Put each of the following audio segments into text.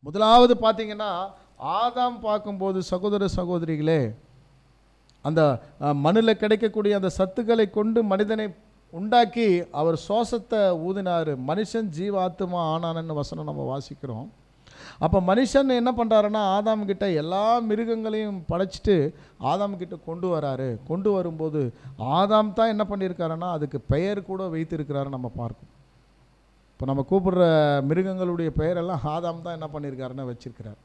முதலாவது பார்த்தீங்கன்னா, ஆதாம் பார்க்கும்போது சகோதர சகோதரிகளே, அந்த மண்ணில் கிடைக்கக்கூடிய அந்த சத்துக்களை கொண்டு மனிதனை உண்டாக்கி அவர் சுவாசத்தை ஊதினார். மனுஷன் ஜீவாத்மா ஆனான்னு வசனம் நம்ம வாசிக்கிறோம். அப்போ மனுஷன் என்ன பண்ணுறாருன்னா, ஆதாம் கிட்ட எல்லா மிருகங்களையும் படைச்சிட்டு ஆதாம் கிட்ட கொண்டு வராரு. கொண்டு வரும்போது ஆதாம் தான் என்ன பண்ணியிருக்காருன்னா, அதுக்கு பெயர் கூட வைத்திருக்கிறாரு நம்ம பார்க்கணும். இப்போ நம்ம கூப்பிடுற மிருகங்களுடைய பெயரெல்லாம் ஆதாம் தான் என்ன பண்ணியிருக்காருன்னு வச்சிருக்கிறார்.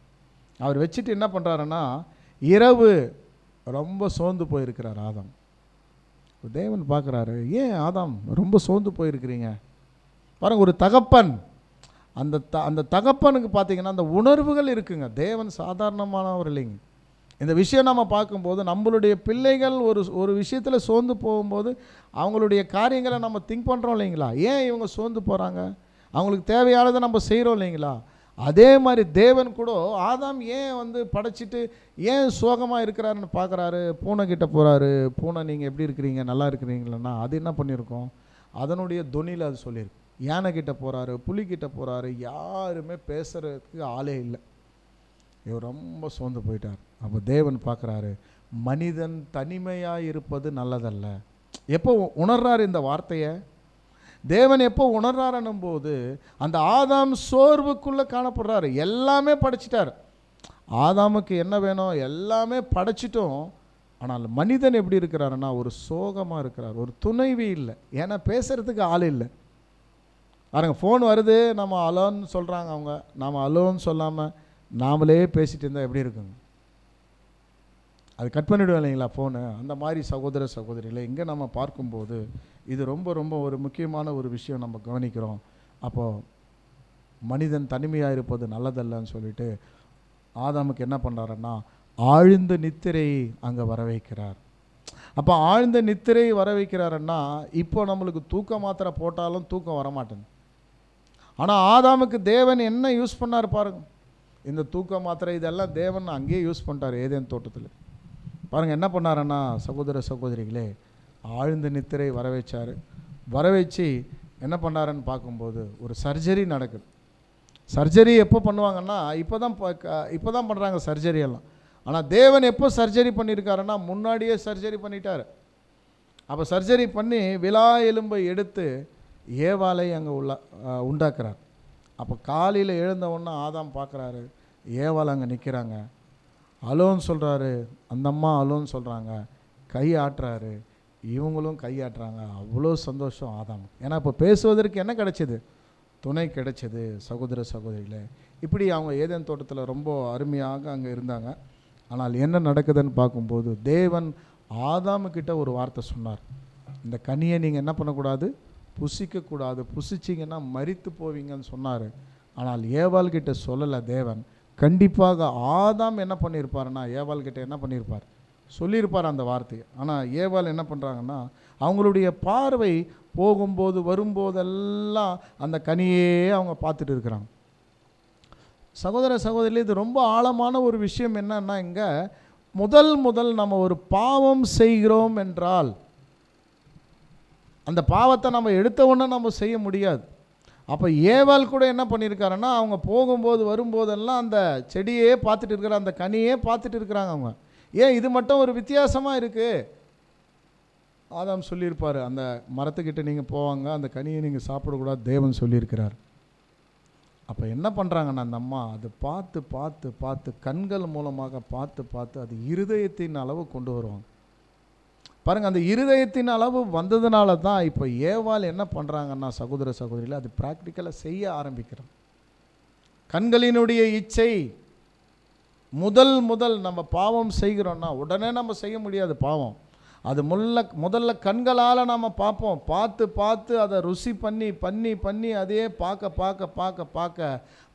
அவர் வச்சுட்டு என்ன பண்ணுறாருன்னா, இரவு ரொம்ப சோர்ந்து போயிருக்கிறார் ஆதாம். தேவன் பார்க்குறாரு, ஏன் ஆதாம் ரொம்ப சோர்ந்து போயிருக்கிறீங்க பாருங்கள். ஒரு தகப்பன், அந்த தகப்பனுக்கு பார்த்தீங்கன்னா அந்த உணர்வுகள் இருக்குங்க. தேவன் சாதாரணமானவர் இல்லைங்க. இந்த விஷயம் நம்ம பார்க்கும்போது நம்மளுடைய பிள்ளைகள் ஒரு விஷயத்தில் சோர்ந்து போகும்போது அவங்களுடைய காரியங்களை நம்ம திங்க் பண்ணுறோம் இல்லைங்களா, ஏன் இவங்க சோர்ந்து போகிறாங்க, அவங்களுக்கு தேவையானதை நம்ம செய்கிறோம் இல்லைங்களா. அதே மாதிரி தேவன் கூட ஆதாம் ஏன் படைச்சிட்டு ஏன் சோகமாக இருக்கிறாருன்னு பார்க்குறாரு. பூனை கிட்ட போகிறாரு, பூனை நீங்கள் எப்படி இருக்கிறீங்க, நல்லா இருக்கிறீங்களா, அது என்ன பண்ணியிருக்கோம், அதனுடைய தொனியில் அது சொல்லியிருக்கு. யானை கிட்ட போகிறாரு, புலிக்கிட்ட போகிறாரு, யாருமே பேசுகிறதுக்கு ஆளே இல்லை. இவர் ரொம்ப சோர்ந்து போயிட்டார். அப்போ தேவன் பார்க்குறாரு, மனிதன் தனிமையாக இருப்பது நல்லதல்ல. எப்போ உணர்றாரு இந்த வார்த்தையை, தேவன் எப்போ உணர்றாருன்னும் போது அந்த ஆதாம் சோர்வுக்குள்ளே காணப்படுறாரு. எல்லாமே படைச்சிட்டார், ஆதாமுக்கு என்ன வேணும் எல்லாமே படைச்சிட்டோம். ஆனால் மனிதன் எப்படி இருக்கிறாருன்னா ஒரு சோகமாக இருக்கிறார், ஒரு துணைவி இல்லை, ஏன்னா பேசுகிறதுக்கு ஆள் இல்லை. பாருங்க, ஃபோன் வருது, நம்ம அலோன்னு சொல்கிறாங்க அவங்க, நாம் அலோன்னு சொல்லாமல் நாமளே பேசிகிட்டு இருந்தால் எப்படி இருக்குங்க, அது கட் பண்ணிவிடுவோம் இல்லைங்களா ஃபோனு. அந்த மாதிரி சகோதர சகோதரிகளை இங்கே நம்ம பார்க்கும்போது இது ரொம்ப ரொம்ப ஒரு முக்கியமான ஒரு விஷயம் நம்ம கவனிக்கிறோம். அப்போது மனிதன் தனிமையாக இருப்பது நல்லதல்லன்னு சொல்லிட்டு ஆதாமுக்கு என்ன பண்ணுறாருன்னா ஆழ்ந்த நித்திரை அங்கே வர வைக்கிறார். அப்போ ஆழ்ந்த நித்திரை வர வைக்கிறாருன்னா இப்போ நம்மளுக்கு தூக்க மாத்திரை போட்டாலும் தூக்கம் வரமாட்டேங்குது. ஆனால் ஆதாமுக்கு தேவன் என்ன யூஸ் பண்ணார் பாருங்கள், இந்த தூக்க மாத்திரை இதெல்லாம் தேவன் அங்கேயே யூஸ் பண்ணிட்டார் ஏதேன் தோட்டத்தில். பாருங்கள் என்ன பண்ணாருன்னா சகோதர சகோதரிகளே, ஆழ்ந்த நித்திரை வர வச்சார். வர வச்சு என்ன பண்ணாருன்னு பார்க்கும்போது ஒரு சர்ஜரி நடக்குது. சர்ஜரி எப்போ பண்ணுவாங்கன்னா இப்போ தான் பண்ணுறாங்க சர்ஜரியெல்லாம். ஆனால் தேவன் எப்போ சர்ஜரி பண்ணியிருக்காருன்னா முன்னாடியே சர்ஜரி பண்ணிட்டார். அப்போ சர்ஜரி பண்ணி விலா எலும்பை எடுத்து ஏவாளை அங்கே உண்டாக்குறார். அப்போ காலையில் எழுந்த உடனே ஆதாம் பார்க்குறாரு, ஏவாள் அங்கே நிற்கிறாங்க, அலோன்னு சொல்கிறாரு, அந்த அம்மா அலோன்னு சொல்கிறாங்க, கை ஆட்டுறாரு, இவங்களும் கை ஆட்டுறாங்க. அவ்வளோ சந்தோஷம் ஆதாம். ஏன்னா இப்போ பேசுவதற்கு என்ன கிடைச்சிது, துணை கிடைச்சது. சகோதர சகோதரிகளே, இப்படி அவங்க ஏதேன் தோட்டத்தில் ரொம்ப அருமையாக அங்கே இருந்தாங்க. ஆனால் என்ன நடக்குதுன்னு பார்க்கும்போது தேவன் ஆதாமுக்கிட்ட ஒரு வார்த்தை சொன்னார், இந்த கனியை நீங்கள் என்ன பண்ணக்கூடாது, புசிக்கக்கூடாது, புசிச்சிங்கன்னா மரித்து போவீங்கன்னு சொன்னார். ஆனால் ஏவாள்கிட்ட சொல்லலை தேவன். கண்டிப்பாக ஆதாம் என்ன பண்ணியிருப்பாருன்னா ஏவாள்கிட்ட என்ன பண்ணியிருப்பார், சொல்லியிருப்பார் அந்த வார்த்தையை. ஆனால் ஏவாள் என்ன பண்ணுறாங்கன்னா அவங்களுடைய பார்வை போகும்போது வரும்போதெல்லாம் அந்த கனியே அவங்க பார்த்துட்டு இருக்கிறாங்க. சகோதர சகோதரி, இது ரொம்ப ஆழமான ஒரு விஷயம். என்னன்னா இங்கே முதல் நம்ம ஒரு பாவம் செய்கிறோம் என்றால் அந்த பாவத்தை நம்ம எடுத்த உடனே நம்ம செய்ய முடியாது. அப்போ ஏவாள் கூட என்ன பண்ணியிருக்காருன்னா அவங்க போகும்போது வரும்போதெல்லாம் அந்த செடியே பார்த்துட்டு இருக்கிற, அந்த கனியே பார்த்துட்டு இருக்கிறாங்க அவங்க. ஏன் இது மட்டும் ஒரு வித்தியாசமாக இருக்குது, ஆதாம் சொல்லியிருப்பார், அந்த மரத்துக்கிட்ட நீங்கள் போவாங்க, அந்த கனியை நீங்கள் சாப்பிடக்கூடாது, தேவன் சொல்லியிருக்கிறார். அப்போ என்ன பண்ணுறாங்கன்னா அந்த அம்மா அது பார்த்து பார்த்து பார்த்து கண்கள் மூலமாக பார்த்து பார்த்து அது இருதயத்தின் அளவு கொண்டு வருவாங்க. பாருங்கள், அந்த இருதயத்தின் அளவு வந்ததுனால தான் இப்போ ஏவாள் என்ன பண்ணுறாங்கன்னா சகோதர சகோதரியில் அது ப்ராக்டிக்கலாக செய்ய ஆரம்பிக்கிறோம். கண்களினுடைய இச்சை முதல் நம்ம பாவம் செய்கிறோன்னா உடனே நம்ம செய்ய முடியாது பாவம். அது முதல்ல கண்களால் நம்ம பார்ப்போம், பார்த்து பார்த்து அதை ருசி பண்ணி பண்ணி பண்ணி அதையே பார்க்க பார்க்க பார்க்க பார்க்க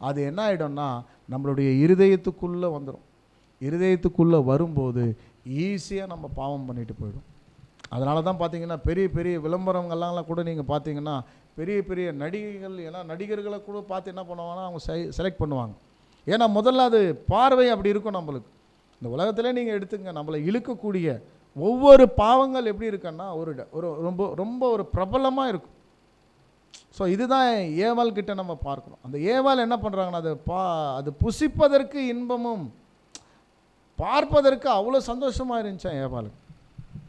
அது என்ன ஆகிடும்னா நம்மளுடைய இருதயத்துக்குள்ளே வந்துடும். இருதயத்துக்குள்ளே வரும்போது ஈஸியாக நம்ம பாவம் பண்ணிட்டு போயிடும். அதனால தான் பார்த்தீங்கன்னா பெரிய பெரிய விளம்பரங்கள்லாம் கூட நீங்கள் பார்த்தீங்கன்னா பெரிய பெரிய நடிகைகள் எல்லாம் நடிகர்களை கூட பார்த்து என்ன பண்ணுவாங்கன்னா அவங்க செலக்ட் பண்ணுவாங்க. ஏன்னா முதல்ல அது பார்வை அப்படி இருக்கும். நம்மளுக்கு இந்த உலகத்திலே நீங்கள் எடுத்துங்க, நம்மளை இழுக்கக்கூடிய ஒவ்வொரு பாவங்கள் எப்படி இருக்குன்னா ஒரு ரொம்ப ரொம்ப ஒரு பிரபலமாக இருக்கும். ஸோ இதுதான் ஏவாள் கிட்ட நம்ம பார்க்கணும். அந்த ஏவாள் என்ன பண்ணுறாங்கன்னா, அது புசிப்பதற்கு இன்பமும் பார்ப்பதற்கு அவ்வளோ சந்தோஷமாக இருந்துச்சான் ஏவாளுக்கு.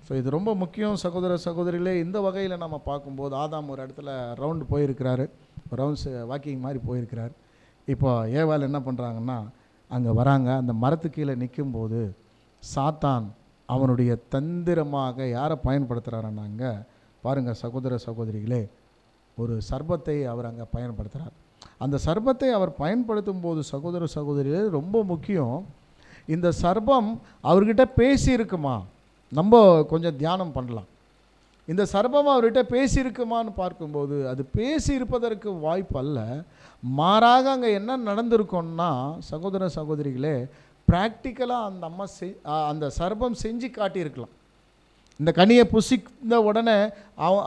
ஸோ இது ரொம்ப முக்கியம் சகோதர சகோதரிகளே. இந்த வகையில் நம்ம பார்க்கும்போது ஆதாம் ஒரு இடத்துல ரவுண்டு போயிருக்கிறாரு, ரவுண்ட்ஸ் வாக்கிங் மாதிரி போயிருக்கிறார். இப்போ ஏவாள் என்ன பண்ணுறாங்கன்னா, அங்கே வராங்க. அந்த மரத்து கீழே நிற்கும்போது சாத்தான் அவனுடைய தந்திரமாக யாரை பயன்படுத்துகிறாருன்னாங்க, பாருங்கள் சகோதர சகோதரிகளே, ஒரு சர்பத்தை அவர் அங்கே பயன்படுத்துகிறார். அந்த சர்பத்தை அவர் பயன்படுத்தும் போது சகோதர சகோதரிகளே ரொம்ப முக்கியம், இந்த சர்பம் அவர்கிட்ட பேசியிருக்குமா? நம்ம கொஞ்சம் தியானம் பண்ணலாம். இந்த சர்பம் அவர்கிட்ட பேசியிருக்குமான்னு பார்க்கும்போது அது பேசியிருப்பதற்கு வாய்ப்பு அல்ல. மாறாக அங்கே என்ன நடந்திருக்கோன்னா சகோதர சகோதரிகளே, ப்ராக்டிக்கலாக அந்த அம்மா அந்த சர்பம் செஞ்சு காட்டியிருக்கலாம். இந்த கனியை புசிந்த உடனே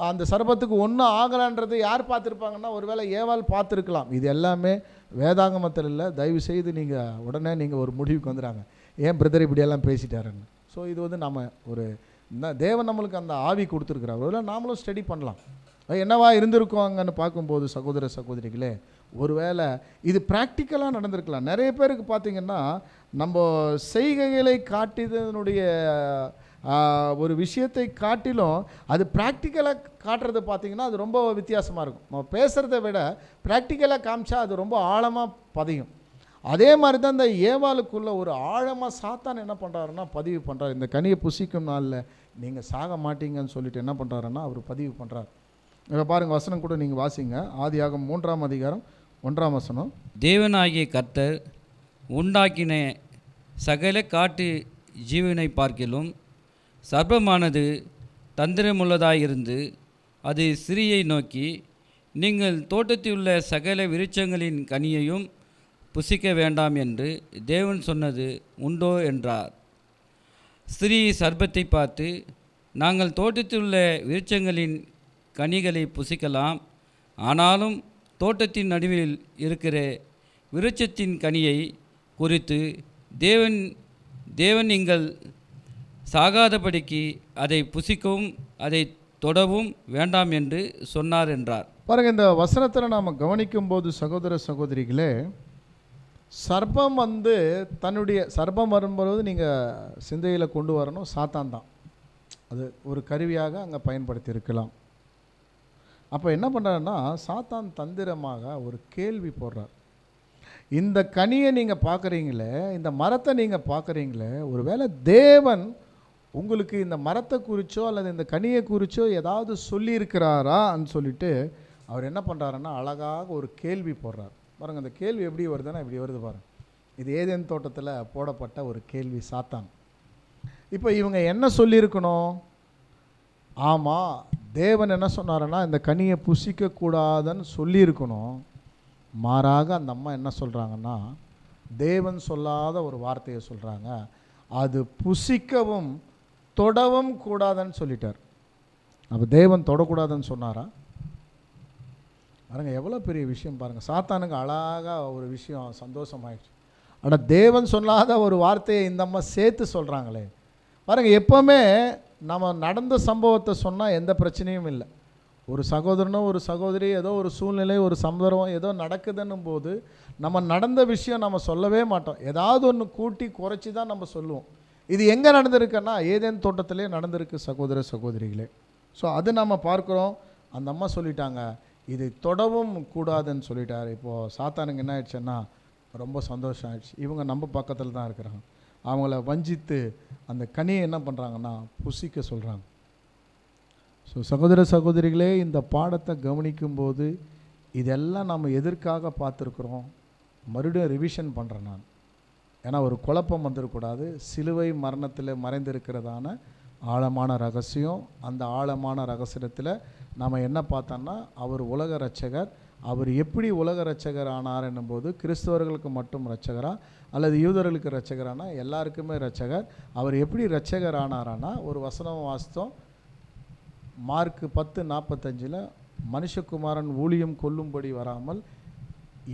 அந்த சர்பத்துக்கு ஒன்றும் ஆகலான்றது யார் பார்த்துருப்பாங்கன்னா, ஒருவேளை ஏவாள் பார்த்துருக்கலாம். இது எல்லாமே வேதாகமத்தில் இல்லை. தயவு செய்து நீங்கள் உடனே நீங்கள் ஒரு முடிவுக்கு வந்துடுறாங்க, ஏன் பிரதர் இப்படியெல்லாம் பேசிட்டாருன்னு. ஸோ இது நம்ம ஒரு தேவன் நம்மளுக்கு அந்த ஆவி கொடுத்துருக்குறாரு. ஒருவேளை நாமளும் ஸ்டடி பண்ணலாம், என்னவா இருந்திருக்கோங்கன்னு பார்க்கும்போது சகோதர சகோதரிகளே, ஒருவேளை இது ப்ராக்டிக்கலாக நடந்திருக்கலாம். நிறைய பேருக்கு பார்த்திங்கன்னா நம்ம செய்கைகளை காட்டியதனுடைய ஒரு விஷயத்தை காட்டிலும் அது ப்ராக்டிக்கலாக காட்டுறது பார்த்திங்கன்னா அது ரொம்ப வித்தியாசமாக இருக்கும். நம்ம பேசுகிறத விட ப்ராக்டிக்கலாக காமிச்சா அது ரொம்ப ஆழமாக பதியும். அதே மாதிரி தான் இந்த ஏவாளுக்குள்ளே ஒரு ஆழமாக சாத்தான் என்ன பண்ணுறாருன்னா பதிவு பண்ணுறாரு. இந்த கனியை புசிக்கும் நாளில் நீங்கள் சாக மாட்டீங்கன்னு சொல்லிட்டு என்ன பண்ணுறாருன்னா அவர் பதிவு பண்ணுறார். இப்போ பாருங்கள், வசனம் கூட நீங்கள் வாசிங்க. ஆதியாகமம் 3ஆம் அதிகாரம் 1ஆம் வசனம். தேவனாகிய கர்த்தர் உண்டாக்கின சகல காட்டு ஜீவனை பார்க்கிலும் சர்ப்பமானது தந்திரமுள்ளதாயிருந்து அது ஸ்திரீயை நோக்கி, நீங்கள் தோட்டத்தில் உள்ள சகல விருட்சங்களின் கனியையும் புசிக்க வேண்டாம் என்று தேவன் சொன்னது உண்டோ என்றார். ஸ்திரீ சர்ப்பத்தை பார்த்து, நாங்கள் தோட்டத்தில் உள்ள விருட்சங்களின் கனிகளை புசிக்கலாம், ஆனாலும் தோட்டத்தின் நடுவில் இருக்கிற விருட்சத்தின் கனியை குறித்து தேவன் நீங்கள் சாகாதபடிக்கு அதை புசிக்கவும் அதை தொடவும் வேண்டாம் என்று சொன்னார் என்றார். பாருங்கள், இந்த வசனத்தில் நாம் கவனிக்கும்போது சகோதர சகோதரிகளே, சர்ப்பம் தன்னுடைய சர்ப்பம் வரும்போது நீங்கள் சிந்தையில் கொண்டு வரணும், சாத்தான் தான் அது ஒரு கருவியாக அங்கே பயன்படுத்தி இருக்கலாம். அப்போ என்ன பண்ணுறாருன்னா, சாத்தான் தந்திரமாக ஒரு கேள்வி போடுறார். இந்த கனியை நீங்கள் பார்க்குறீங்களே, இந்த மரத்தை நீங்கள் பார்க்குறீங்களே, ஒருவேளை தேவன் உங்களுக்கு இந்த மரத்தை குறிச்சோ அல்லது இந்த கனியை குறிச்சோ ஏதாவது சொல்லியிருக்கிறாரான்னு சொல்லிட்டு அவர் என்ன பண்ணுறாருன்னா அழகாக ஒரு கேள்வி போடுறார். பாருங்கள், அந்த கேள்வி எப்படி வருதுன்னா இப்படி வருது பாருங்கள். இது ஏதேன் தோட்டத்தில் போடப்பட்ட ஒரு கேள்வி சாத்தான். இப்போ இவங்க என்ன சொல்லியிருக்கணும்? ஆமாம், தேவன் என்ன சொன்னாருன்னா இந்த கனியை புசிக்கக்கூடாதுன்னு சொல்லியிருக்கணும். மாறாக அந்த அம்மா என்ன சொல்கிறாங்கன்னா, தேவன் சொல்லாத ஒரு வார்த்தையை சொல்கிறாங்க, அது புசிக்கவும் தொடவும் கூடாதுன்னு சொல்லிட்டார். அப்போ தேவன் தொடக்கூடாதுன்னு சொன்னாரா? பாருங்கள், எவ்வளோ பெரிய விஷயம் பாருங்கள். சாத்தானுக்கு அழகாக ஒரு விஷயம் சந்தோஷமாயிடுச்சு. ஆனால் தேவன் சொல்லாத ஒரு வார்த்தையை இந்த அம்மா சேர்த்து சொல்கிறாங்களே. பாருங்கள், எப்போவுமே நம்ம நடந்த சம்பவத்தை சொன்னால் எந்த பிரச்சனையும் இல்லை. ஒரு சகோதரனோ ஒரு சகோதரி ஏதோ ஒரு சூழ்நிலை ஒரு சம்பவம் ஏதோ நடக்குதுன்னும் போது நம்ம நடந்த விஷயம் நம்ம சொல்லவே மாட்டோம். ஏதாவது ஒன்று கூட்டி குறைச்சி தான் நம்ம சொல்லுவோம். இது எங்கே நடந்திருக்குன்னா ஏதேன் தோட்டத்திலே நடந்திருக்கு சகோதர சகோதரிகளே. ஸோ அது நம்ம பார்க்குறோம். அந்த அம்மா சொல்லிட்டாங்க, இது தொடவும் கூடாதுன்னு சொல்லிட்டார். இப்போது சாத்தானுக்கு என்ன ஆயிடுச்சுன்னா ரொம்ப சந்தோஷம் ஆயிடுச்சு. இவங்க நம்ம பக்கத்தில் தான் இருக்கிறாங்க. அவங்கள வஞ்சித்து அந்த கனியை என்ன பண்ணுறாங்கன்னா புசிக்க சொல்கிறாங்க. ஸோ சகோதர சகோதரிகளே, இந்த பாடத்தை கவனிக்கும்போது இதெல்லாம் நம்ம எதற்காக பார்த்துருக்குறோம் மறுபடியும் ரிவிஷன் பண்ணுறேன் நான். ஏன்னா ஒரு குழப்பம் வந்துடக்கூடாது. சிலுவை மரணத்தில் மறைந்திருக்கிறதான ஆழமான ரகசியம். அந்த ஆழமான ரகசியத்தில் நாம் என்ன பார்த்தோன்னா, அவர் உலக இரட்சகர். அவர் எப்படி உலக இரட்சகர் ஆனார் என்னும்போது கிறிஸ்தவர்களுக்கு மட்டும் இரட்சகரா அல்லது யூதர்களுக்கு இரட்சகரானா எல்லாருக்குமே இரட்சகர். அவர் எப்படி இரட்சகர் ஆனாரானா, ஒரு வசனம் வாசித்தோம் மார்க் 10:45, மனுஷகுமாரன் ஊழியம் கொல்லும்படி வராமல்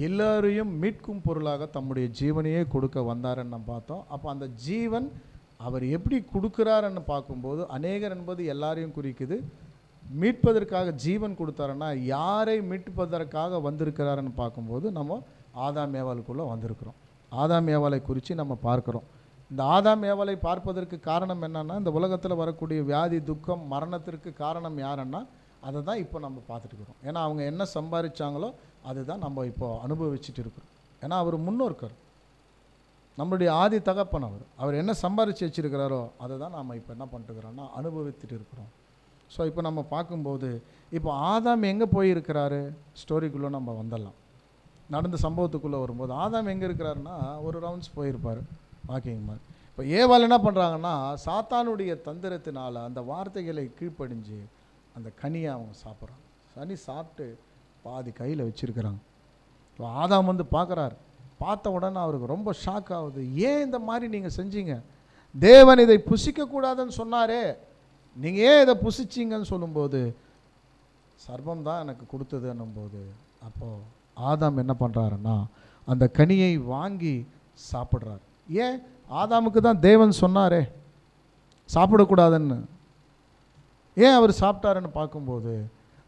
எல்லாரையும் மீட்கும் பொருளாக தம்முடைய ஜீவனையே கொடுக்க வந்தாருன்னு நம்ம பார்த்தோம். அப்போ அந்த ஜீவன் அவர் எப்படி கொடுக்குறாருன்னு பார்க்கும்போது அநேகர் என்பது எல்லாரையும் குறிக்குது. மீட்பதற்காக ஜீவன் கொடுத்தாருன்னா யாரை மீட்பதற்காக வந்திருக்கிறாருன்னு பார்க்கும்போது நம்ம ஆதாம் ஏவாளுக்குள்ளே வந்திருக்கிறோம். ஆதாம் ஏவாளை குறித்து நம்ம பார்க்குறோம். இந்த ஆதாம் ஏவாளை பார்ப்பதற்கு காரணம் என்னென்னா, இந்த உலகத்தில் வரக்கூடிய வியாதி, துக்கம், மரணத்திற்கு காரணம் யாருன்னா அதை தான் இப்போ நம்ம பார்த்துட்டு இருக்கிறோம். ஏன்னா அவங்க என்ன சம்பாதிச்சாங்களோ அதுதான் நம்ம இப்போ அனுபவிச்சுட்டு இருக்கிறோம். ஏன்னா அவர் முன்னோர்க்கர், நம்மளுடைய ஆதி தகப்பன். அவர் என்ன சம்பாதிச்சு வச்சுருக்கிறாரோ அதை தான் நாம் இப்போ என்ன பண்ணிட்டுருக்கிறோன்னா அனுபவித்துட்டு இருக்கிறோம். ஸோ இப்போ நம்ம பார்க்கும்போது இப்போ ஆதாம் எங்கே போயிருக்கிறாரு, ஸ்டோரிக்குள்ளே நம்ம வந்துடலாம். நடந்த சம்பவத்துக்குள்ளே வரும்போது ஆதாம் எங்கே இருக்கிறாருன்னா ஒரு ரவுண்ட்ஸ் போயிருப்பார் வாக்கிங் மாதிரி. இப்போ ஏவாள் என்ன பண்ணுறாங்கன்னா சாத்தானுடைய தந்திரத்தினால் அந்த வார்த்தைகளை கீழ்ப்படிஞ்சு அந்த கனியை அவங்க சாப்பிட்றாங்க. சனி சாப்பிட்டு பாதி கையில் வச்சுருக்கிறாங்க. இப்போ ஆதாம் வந்து பார்க்குறாரு. பார்த்த உடனே அவருக்கு ரொம்ப ஷாக் ஆகுது. ஏன் இந்த மாதிரி நீங்கள் செஞ்சீங்க? தேவன் இதை புசிக்கக்கூடாதுன்னு சொன்னாரே, நீங்கள் ஏன் இதை புசிச்சிங்கன்னு சொல்லும்போது சர்ப்பம் தான் எனக்கு கொடுத்ததுன்னும் போது அப்போது ஆதாம் என்ன பண்ணுறாருன்னா அந்த கனியை வாங்கி சாப்பிட்றாரு. ஏன்? ஆதாமுக்கு தான் தேவன் சொன்னாரே சாப்பிடக்கூடாதுன்னு. ஏன் அவர் சாப்பிட்டாருன்னு பார்க்கும்போது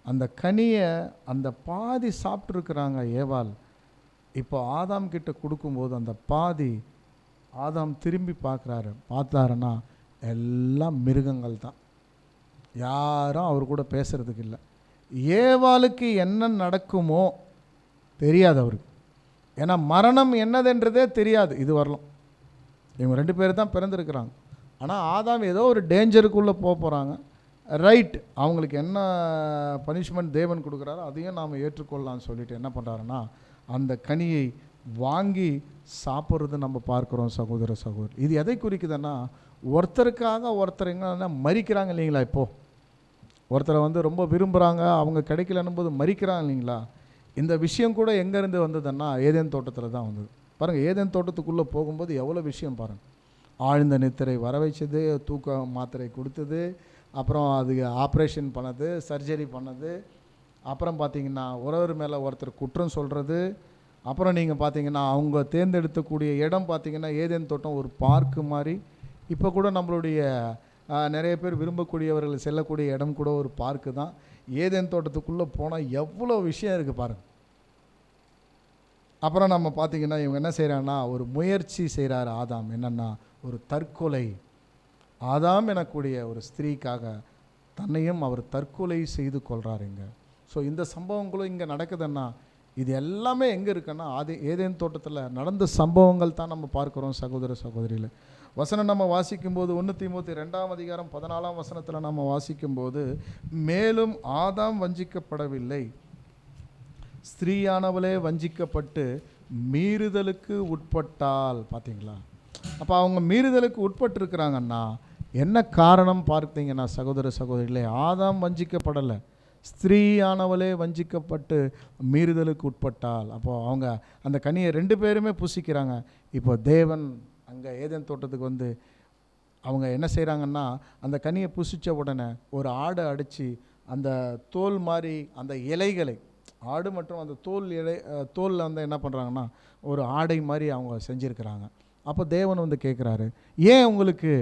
அந்த கனியை அந்த பாதி சாப்பிட்ருக்குறாங்க ஏவாள். இப்போ ஆதாம் கிட்ட கொடுக்கும்போது அந்த பாதி ஆதாம் திரும்பி பார்த்தாருன்னா எல்லாம் மிருகங்கள் தான், யாரும் அவர் கூட பேசுகிறதுக்கு இல்லை. ஏவாளுக்கு என்ன நடக்குமோ தெரியாது அவருக்கு. ஏன்னா மரணம் என்னதுன்றதே தெரியாது இது வரலாம். இவங்க 2 பேர் தான் பிறந்திருக்கிறாங்க. ஆனால் ஆதாம் ஏதோ ஒரு டேஞ்சருக்குள்ளே போகிறாங்க. ரைட், அவங்களுக்கு என்ன பனிஷ்மெண்ட் தேவன் கொடுக்குறாரோ அதையும் நாம் ஏற்றுக்கொள்ளலாம்னு சொல்லிட்டு என்ன பண்ணுறாருன்னா அந்த கனியை வாங்கி சாப்பிட்றது நம்ம பார்க்குறோம். சகோதர சகோதரி, இது எதை குறிக்குதுன்னா ஒருத்தருக்காக ஒருத்தர் எங்கன்னா மறிக்கிறாங்க இல்லைங்களா? இப்போது ஒருத்தரை வந்து ரொம்ப விரும்புகிறாங்க, அவங்க கிடைக்கலன்னும் போது மறிக்கிறாங்க இல்லைங்களா? இந்த விஷயம் கூட எங்கேருந்து வந்ததுன்னா ஏதேன் தோட்டத்தில் தான் வந்தது. பாருங்கள், ஏதேன் தோட்டத்துக்குள்ளே போகும்போது எவ்வளோ விஷயம் பாருங்கள். ஆழ்ந்த நித்திரை வர வைச்சது, தூக்க மாத்திரை கொடுத்தது, அப்புறம் அதுக்கு ஆப்ரேஷன் பண்ணது, சர்ஜரி பண்ணது, அப்புறம் பார்த்திங்கன்னா ஒருவர் மேலே ஒருத்தர் குற்றம் சொல்கிறது, அப்புறம் நீங்கள் பார்த்தீங்கன்னா அவங்க தேர்ந்தெடுக்கக்கூடிய இடம் பார்த்திங்கன்னா ஏதேன் தோட்டம் ஒரு பார்க்கு மாதிரி. இப்போ கூட நம்மளுடைய நிறைய பேர் விரும்பக்கூடியவர்கள் செல்லக்கூடிய இடம் கூட ஒரு பார்க்கு தான். ஏதேன் தோட்டத்துக்குள்ளே போனால் எவ்வளோ விஷயம் இருக்குது பாருங்கள். அப்புறம் நம்ம பார்த்திங்கன்னா இவங்க என்ன செய்கிறாங்கன்னா ஒரு முயற்சி செய்கிறார் ஆதாம். என்னென்னா ஒரு தற்கொலை. ஆதாம் எனக்கூடிய ஒரு ஸ்திரீக்காக தன்னையும் அவர் தற்கொலை செய்து கொள்கிறாருங்க. ஸோ இந்த சம்பவங்களும் இங்கே நடக்குதுன்னா இது எல்லாமே எங்கே இருக்குன்னா ஏதேன் தோட்டத்தில் நடந்த சம்பவங்கள் தான் நம்ம பார்க்குறோம். சகோதர சகோதரியில் வசனம் நம்ம வாசிக்கும்போது 1 தீமோத்தேயு 2ஆம் அதிகாரம் 14ஆம் வசனத்தில் நம்ம வாசிக்கும்போது, மேலும் ஆதாம் வஞ்சிக்கப்படவில்லை, ஸ்திரீயானவளே வஞ்சிக்கப்பட்டு மீறுதலுக்கு உட்பட்டால். பார்த்தீங்களா? அப்போ அவங்க மீறுதலுக்கு உட்பட்டிருக்கிறாங்கன்னா என்ன காரணம் பார்த்தீங்கன்னா சகோதர சகோதரிகளே, ஆதாம் வஞ்சிக்கப்படலை, ஸ்திரீயானவளே வஞ்சிக்கப்பட்டு மீறுதலுக்கு உட்பட்டால். அப்போது அவங்க அந்த கனியை 2 பேருமே புசிக்கிறாங்க. இப்போ தேவன் அங்கே ஏதேன் தோட்டத்துக்கு வந்து அவங்க என்ன செய்கிறாங்கன்னா அந்த கனியை புசித்த உடனே ஒரு ஆடை அடித்து அந்த தோல் மாதிரி அந்த இலைகளை, ஆடு மற்றும் அந்த தோலில் வந்து என்ன பண்ணுறாங்கன்னா ஒரு ஆடை மாதிரி அவங்க செஞ்சுருக்கிறாங்க. அப்போ தேவன் வந்து கேட்குறாரு, ஏன் உங்களுக்கு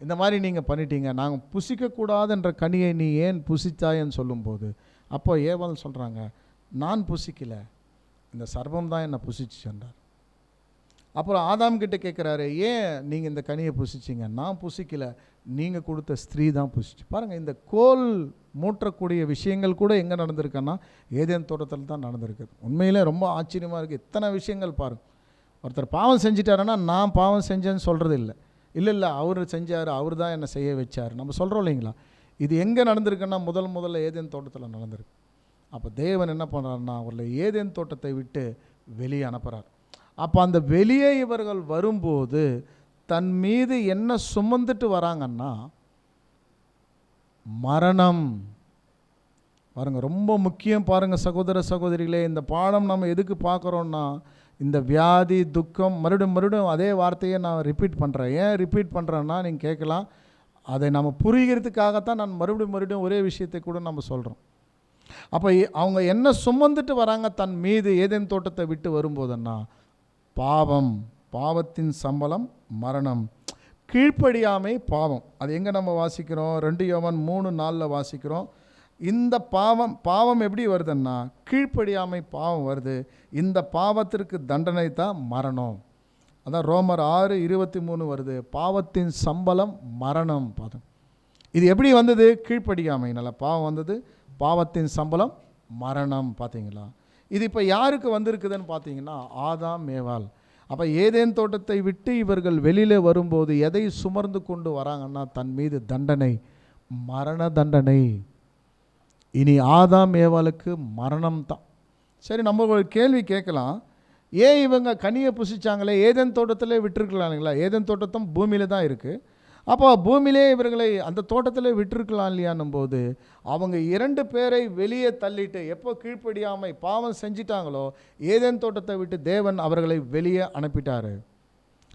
இந்த மாதிரி நீங்கள் பண்ணிட்டீங்க, நாங்கள் புசிக்கக்கூடாதுன்ற கனியை நீ ஏன் புசித்தாயன்னு சொல்லும்போது அப்போ ஏவாள் சொல்கிறாங்க, நான் புசிக்கலை, இந்த சர்ப்பம் தான் என்னை புசிச்சு சென்றார். அப்புறம் ஆதாம் கிட்ட கேட்குறாரு, ஏன் நீங்கள் இந்த கனியை புசிச்சிங்க? நான் புசிக்கலை, நீங்கள் கொடுத்த ஸ்திரீ தான் புசிச்சு. பாருங்கள், இந்த கோல் மூற்றக்கூடிய விஷயங்கள் கூட எங்கே நடந்திருக்குன்னா ஏதேன் தோட்டத்தில் தான் நடந்திருக்குது. உண்மையிலே ரொம்ப ஆச்சரியமாக இருக்குது. இத்தனை விஷயங்கள் பாருங்கள். ஒருத்தர் பாவம் செஞ்சிட்டாருன்னா நான் பாவம் செஞ்சேன்னு சொல்கிறது இல்லை, இல்லை அவர் செஞ்சார், அவர் தான் என்னை செய்ய வச்சார் நம்ம சொல்கிறோம் இல்லைங்களா? இது எங்கே நடந்திருக்குன்னா முதல்ல ஏதேன் தோட்டத்தில் நடந்திருக்கு. அப்போ தேவன் என்ன பண்ணுறாருன்னா அவர்களை ஏதேன் தோட்டத்தை விட்டு வெளியே அனுப்புகிறார். அப்போ அந்த வெளியே இவர்கள் வரும்போது தன் மீது என்ன சுமந்துட்டு வராங்கன்னா மரணம். பாருங்கள், ரொம்ப முக்கியம் பாருங்கள் சகோதர சகோதரிகளே. இந்த பாடம் நம்ம எதுக்கு பார்க்குறோன்னா இந்த வியாதி, துக்கம், மறுபடியும் அதே வார்த்தையை நான் ரிப்பீட் பண்ணுறேன். ஏன் ரிப்பீட் பண்ணுறேன்னா நீங்கள் கேட்கலாம், அதை நம்ம புரிகிறதுக்காகத்தான் நான் மறுபடியும் ஒரே விஷயத்தை கூட நம்ம சொல்கிறோம். அப்போ அவங்க என்ன சுமந்துட்டு வராங்க தன் மீது ஏதேன் தோட்டத்தை விட்டு வரும்போதுன்னா பாவத்தின் சம்பளம் மரணம், கீழ்ப்படியாமை பாவம். அது எங்கே நம்ம வாசிக்கிறோம்? 2 யோவான் 3:4 வாசிக்கிறோம். இந்த பாவம் எப்படி வருதுன்னா கீழ்ப்படியாமை பாவம் வருது. இந்த பாவத்திற்கு தண்டனை தான் மரணம். அதான் ரோமர் 6:23 வருது, பாவத்தின் சம்பளம் மரணம். பாதம் இது எப்படி வந்தது? கீழ்ப்படியாமைனால பாவம் வந்தது. பாவத்தின் சம்பளம் மரணம். பார்த்தீங்களா? இது இப்போ யாருக்கு வந்திருக்குதுன்னு பார்த்தீங்கன்னா ஆதாம் ஏவாள். அப்போ ஏதேன் தோட்டத்தை விட்டு இவர்கள் வெளியில் வரும்போது எதை சுமர்ந்து கொண்டு வராங்கன்னா தன் மீது தண்டனை, மரண தண்டனை. இனி ஆதாம் ஏவாளுக்கு மரணம் தான். சரி, நம்ம ஒரு கேள்வி கேட்கலாம், ஏன் இவங்க கனியை புசிச்சாங்களே? ஏதேன் தோட்டத்திலே விட்டுருக்கலாம் இல்லைங்களா? ஏதேன் தோட்டத்தும் பூமியில் தான் இருக்குது. அப்போ பூமியிலே இவர்களை அந்த தோட்டத்தில் விட்டுருக்கலாம் இல்லையான்னும் போது அவங்க 2 பேரை வெளியே தள்ளிட்டு எப்போ கீழ்ப்படியாமை பாவம் செஞ்சிட்டாங்களோ ஏதேன் தோட்டத்தை விட்டு தேவன் அவர்களை வெளியே அனுப்பிட்டார்.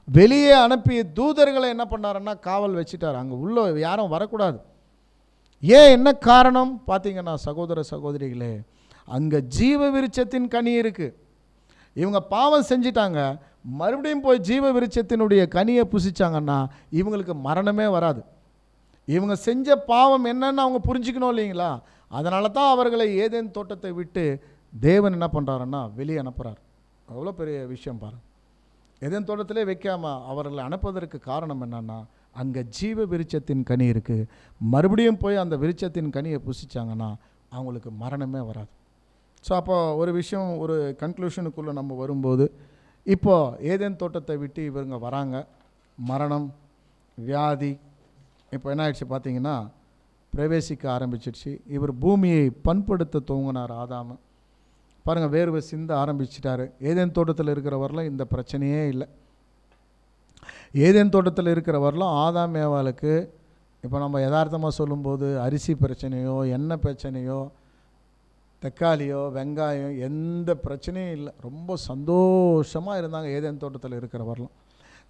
வெளியே அனுப்பி தூதர்களை என்ன பண்ணாருன்னா காவல் வச்சுட்டார். அங்கே உள்ள யாரும் வரக்கூடாது. ஏன், என்ன காரணம் பார்த்தீங்கன்னா சகோதர சகோதரிகளே, அங்கே ஜீவ விருட்சத்தின் கனி இருக்குது. இவங்க பாவம் செஞ்சிட்டாங்க, மறுபடியும் போய் ஜீவ விருட்சத்தினுடைய கனியை புசிச்சாங்கன்னா இவங்களுக்கு மரணமே வராது. இவங்க செஞ்ச பாவம் என்னன்னு அவங்க புரிஞ்சுக்கணும் இல்லைங்களா? அதனால தான் அவர்களை ஏதேன் தோட்டத்தை விட்டு தேவன் என்ன பண்ணுறாருன்னா வெளியே அனுப்புகிறார். அவ்வளோ பெரிய விஷயம் பாருங்கள். ஏதேன் தோட்டத்திலே வைக்காமல் அவர்களை அனுப்புவதற்கு காரணம் என்னன்னா அங்கே ஜீவ விருட்சத்தின் கனி இருக்குது. மறுபடியும் போய் அந்த விருட்சத்தின் கனியை புசிச்சாங்கன்னா அவங்களுக்கு மரணமே வராது. ஸோ அப்போ ஒரு விஷயம், ஒரு கன்க்ளூஷனுக்குள்ளே நம்ம வரும்போது, இப்போது ஏதேன் தோட்டத்தை விட்டு இவங்க வராங்க, மரணம், வியாதி, இப்போ என்ன ஆயிடுச்சு பார்த்தீங்கன்னா பிரவேசிக்க ஆரம்பிச்சிடுச்சு. இவர் பூமியை பண்படுத்த துவங்கினார் ஆதாம். பாருங்கள், வேர்வை சிந்த ஆரம்பிச்சிட்டாரு. ஏதேன் தோட்டத்தில் இருக்கிற வரலாம் இந்த பிரச்சனையே இல்லை. ஏதேன் தோட்டத்தில் இருக்கிற வரலாம் ஆதாம் ஏவாளுக்கு இப்போ நம்ம யதார்த்தமாக சொல்லும்போது அரிசி பிரச்சனையோ எண்ணெய் பிரச்சனையோ தக்காளியோ வெங்காயம் எந்த பிரச்சனையும் இல்லை. ரொம்ப சந்தோஷமாக இருந்தாங்க ஏதேன் தோட்டத்தில் இருக்கிற வரலாம்.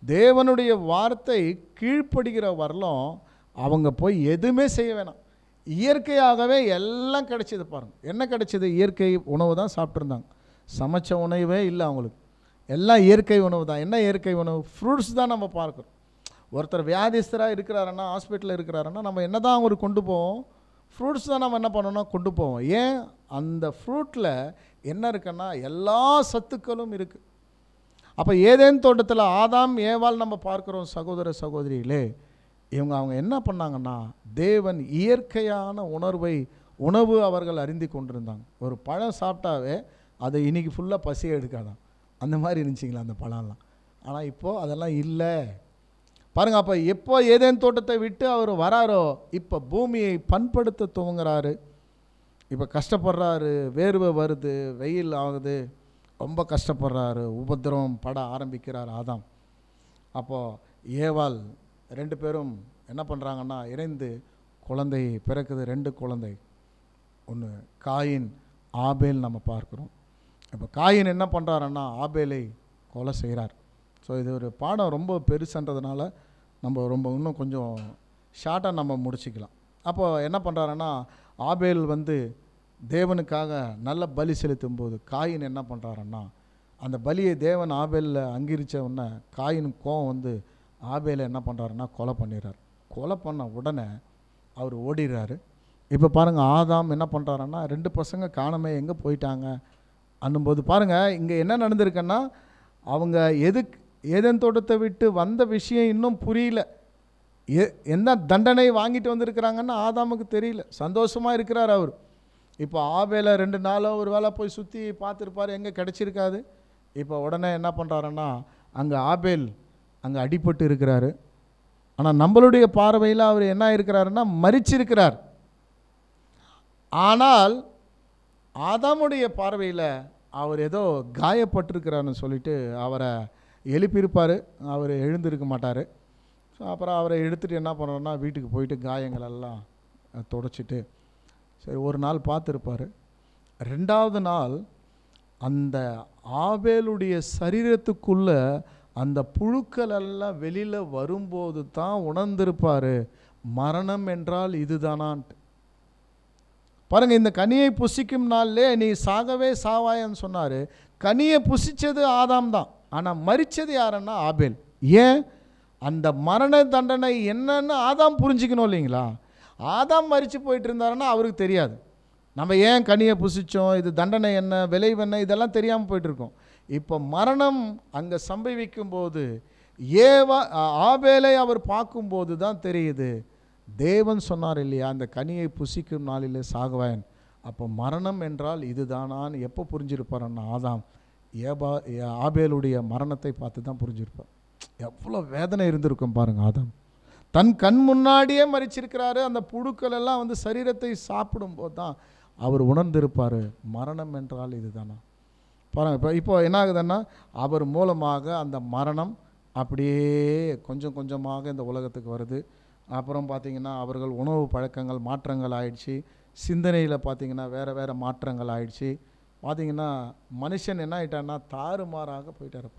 தேவனுடைய வார்த்தை கீழ்ப்படுகிற வரலாம் அவங்க போய் எதுவுமே செய்ய வேணாம், இயற்கையாகவே எல்லாம் கிடைச்சிது. பாருங்கள், என்ன கிடைச்சிது? இயற்கை உணவு தான் சாப்பிட்ருந்தாங்க. சமைச்ச உணவே இல்லை அவங்களுக்கு, எல்லாம் இயற்கை உணவு தான். என்ன இயற்கை உணவு? ஃப்ரூட்ஸ் தான் நம்ம பார்க்குறோம். ஒருத்தர் வியாதிஸ்தராக இருக்கிறாருன்னா, ஹாஸ்பிட்டலில் இருக்கிறாருன்னா நம்ம என்ன தான் அவங்களுக்கு கொண்டு போவோம்? ஃப்ரூட்ஸ் தான் நம்ம என்ன பண்ணணும், கொண்டு போவோம். ஏன்? அந்த ஃப்ரூட்டில் என்ன இருக்குன்னா எல்லா சத்துக்களும் இருக்குது. அப்போ ஏதேன் தோட்டத்தில் ஆதாம் ஏவாள் நம்ம பார்க்குறோம் சகோதர சகோதரிகளே. அவங்க என்ன பண்ணாங்கன்னா தேவன் இயற்கையான உணவு அவர்கள் அறிந்து கொண்டிருந்தாங்க. ஒரு பழம் சாப்பிட்டாவே அதை இன்றைக்கி ஃபுல்லாக பசியை எடுக்காதான், அந்த மாதிரி இருந்துச்சிங்களா அந்த பழம்லாம். ஆனால் இப்போது அதெல்லாம் இல்லை. பாருங்கள், அப்போ எப்போ ஏதேன் தோட்டத்தை விட்டு அவர் வராரோ இப்போ பூமியை பண்படுத்த துவங்குறாரு. இப்போ கஷ்டப்படுறாரு, வேர்வை வருது, வெயில் ஆகுது, ரொம்ப கஷ்டப்படுறாரு, உபத்திரவம் பட ஆரம்பிக்கிறார் ஆதாம். அப்போது ஏவாள் 2 பேரும் என்ன பண்ணுறாங்கன்னா இணைந்து குழந்தை பிறக்குது. 2 குழந்தை. ஒன்று காயின், ஆபேல் நம்ம பார்க்குறோம். இப்போ காயின் என்ன பண்ணுறாருன்னா ஆபேலை கொலை செய்கிறார். ஸோ இது ஒரு பாடம் ரொம்ப பெருசுன்றதுனால நம்ம இன்னும் கொஞ்சம் ஷார்ட்டாக நம்ம முடிச்சிக்கலாம். அப்போது என்ன பண்ணுறாருன்னா ஆபேல் தேவனுக்காக நல்ல பலி செலுத்தும் போது காயின் என்ன பண்ணுறாருன்னா அந்த பலியை தேவன் ஆபேலில் அங்கீகரித்த உடனே காயின் கோவம் ஆபேலை என்ன பண்ணுறாருன்னா கொலை பண்ணிடுறார். கொலை பண்ண உடனே அவர் ஓடிடுறாரு. இப்போ பாருங்கள், ஆதாம் என்ன பண்ணுறாருன்னா 2 பசங்க காணமே, எங்கே போயிட்டாங்க அன்னும்போது பாருங்கள் இங்கே என்ன நடந்திருக்குன்னா அவங்க ஏதேன் தோட்டத்தை விட்டு வந்த விஷயம் இன்னும் புரியல. என்ன தண்டனை வாங்கிட்டு வந்திருக்கிறாங்கன்னு ஆதாமுக்கு தெரியல. சந்தோஷமாக இருக்கிறார் அவர். இப்போ ஆபேலை 2 நாளோ ஒரு வேளை போய் சுற்றி பார்த்துருப்பார், எங்கே கிடச்சிருக்காது. இப்போ உடனே என்ன பண்ணுறாருன்னா அங்கே ஆபேல் அங்கே அடிபட்டு இருக்கிறாரு. ஆனால் நம்மளுடைய பார்வையில் அவர் என்ன இருக்கிறாருன்னா மரிச்சிருக்கிறார். ஆனால் ஆதாமுடைய பார்வையில் அவர் ஏதோ காயப்பட்டிருக்கிறாருன்னு சொல்லிட்டு அவரை எழுப்பியிருப்பார், அவர் எழுந்திருக்க மாட்டார். ஸோ அப்புறம் அவரை எடுத்துகிட்டு என்ன பண்ணுறோன்னா வீட்டுக்கு போயிட்டு காயங்களெல்லாம் தொடச்சிட்டு சரி ஒரு நாள் பார்த்துருப்பார். 2வது நாள் அந்த ஆபேலுடைய சரீரத்துக்குள்ளே அந்த புழுக்கள் எல்லாம் வெளியில் வரும்போது தான் உணர்ந்திருப்பார் மரணம் என்றால் இதுதானான்ட்டு. பாருங்கள், இந்த கனியை புசிக்கும் நாள்லே நீ சாகவே சாவாயன்னு சொன்னார். கனியை புசித்தது ஆதாம் தான், ஆனால் மரித்தது யாருன்னா ஆபேல். ஏன்? அந்த மரண தண்டனை என்னன்னு ஆதாம் புரிஞ்சிக்கணும் இல்லைங்களா? ஆதாம் மரித்து போயிட்டு இருந்தாருன்னா அவருக்கு தெரியாது. நம்ம ஏன் கனியை புசித்தோம், இது தண்டனை என்ன, விளைவு என்ன, இதெல்லாம் தெரியாமல் போயிட்டுருக்கோம். இப்போ மரணம் அங்கே சம்பவிக்கும் போது ஆபேலை அவர் பார்க்கும்போது தான் தெரியுது, தேவன் சொன்னார் இல்லையா, அந்த கனியை புசிக்கும் நாளிலே சாகுவேன். அப்போ மரணம் என்றால் இதுதானான்னு எப்போ புரிஞ்சிருப்பாருன்னா ஆதாம் ஆபேலுடைய மரணத்தை பார்த்து தான் புரிஞ்சிருப்பார். எவ்வளோ வேதனை இருந்திருக்கும் பாருங்கள். ஆதாம் தன் கண் முன்னாடியே மரிச்சிருக்கிறாரு. அந்த புழுக்கள் எல்லாம் வந்து சரீரத்தை சாப்பிடும்போது தான் அவர் உணர்ந்திருப்பார், மரணம் என்றால் இதுதானா. பாருங்கள், இப்போ என்ன ஆகுதுன்னா அவர் மூலமாக அந்த மரணம் அப்படியே கொஞ்சம் கொஞ்சமாக இந்த உலகத்துக்கு வருது. அப்புறம் பார்த்திங்கன்னா அவர்கள் உணவு பழக்கங்கள் மாற்றங்கள் ஆயிடுச்சு, சிந்தனையில் பார்த்திங்கன்னா வேறு மாற்றங்கள் ஆயிடுச்சு. பார்த்திங்கன்னா மனுஷன் என்ன ஆகிட்டான்னா தாறுமாறாக போயிட்டார்.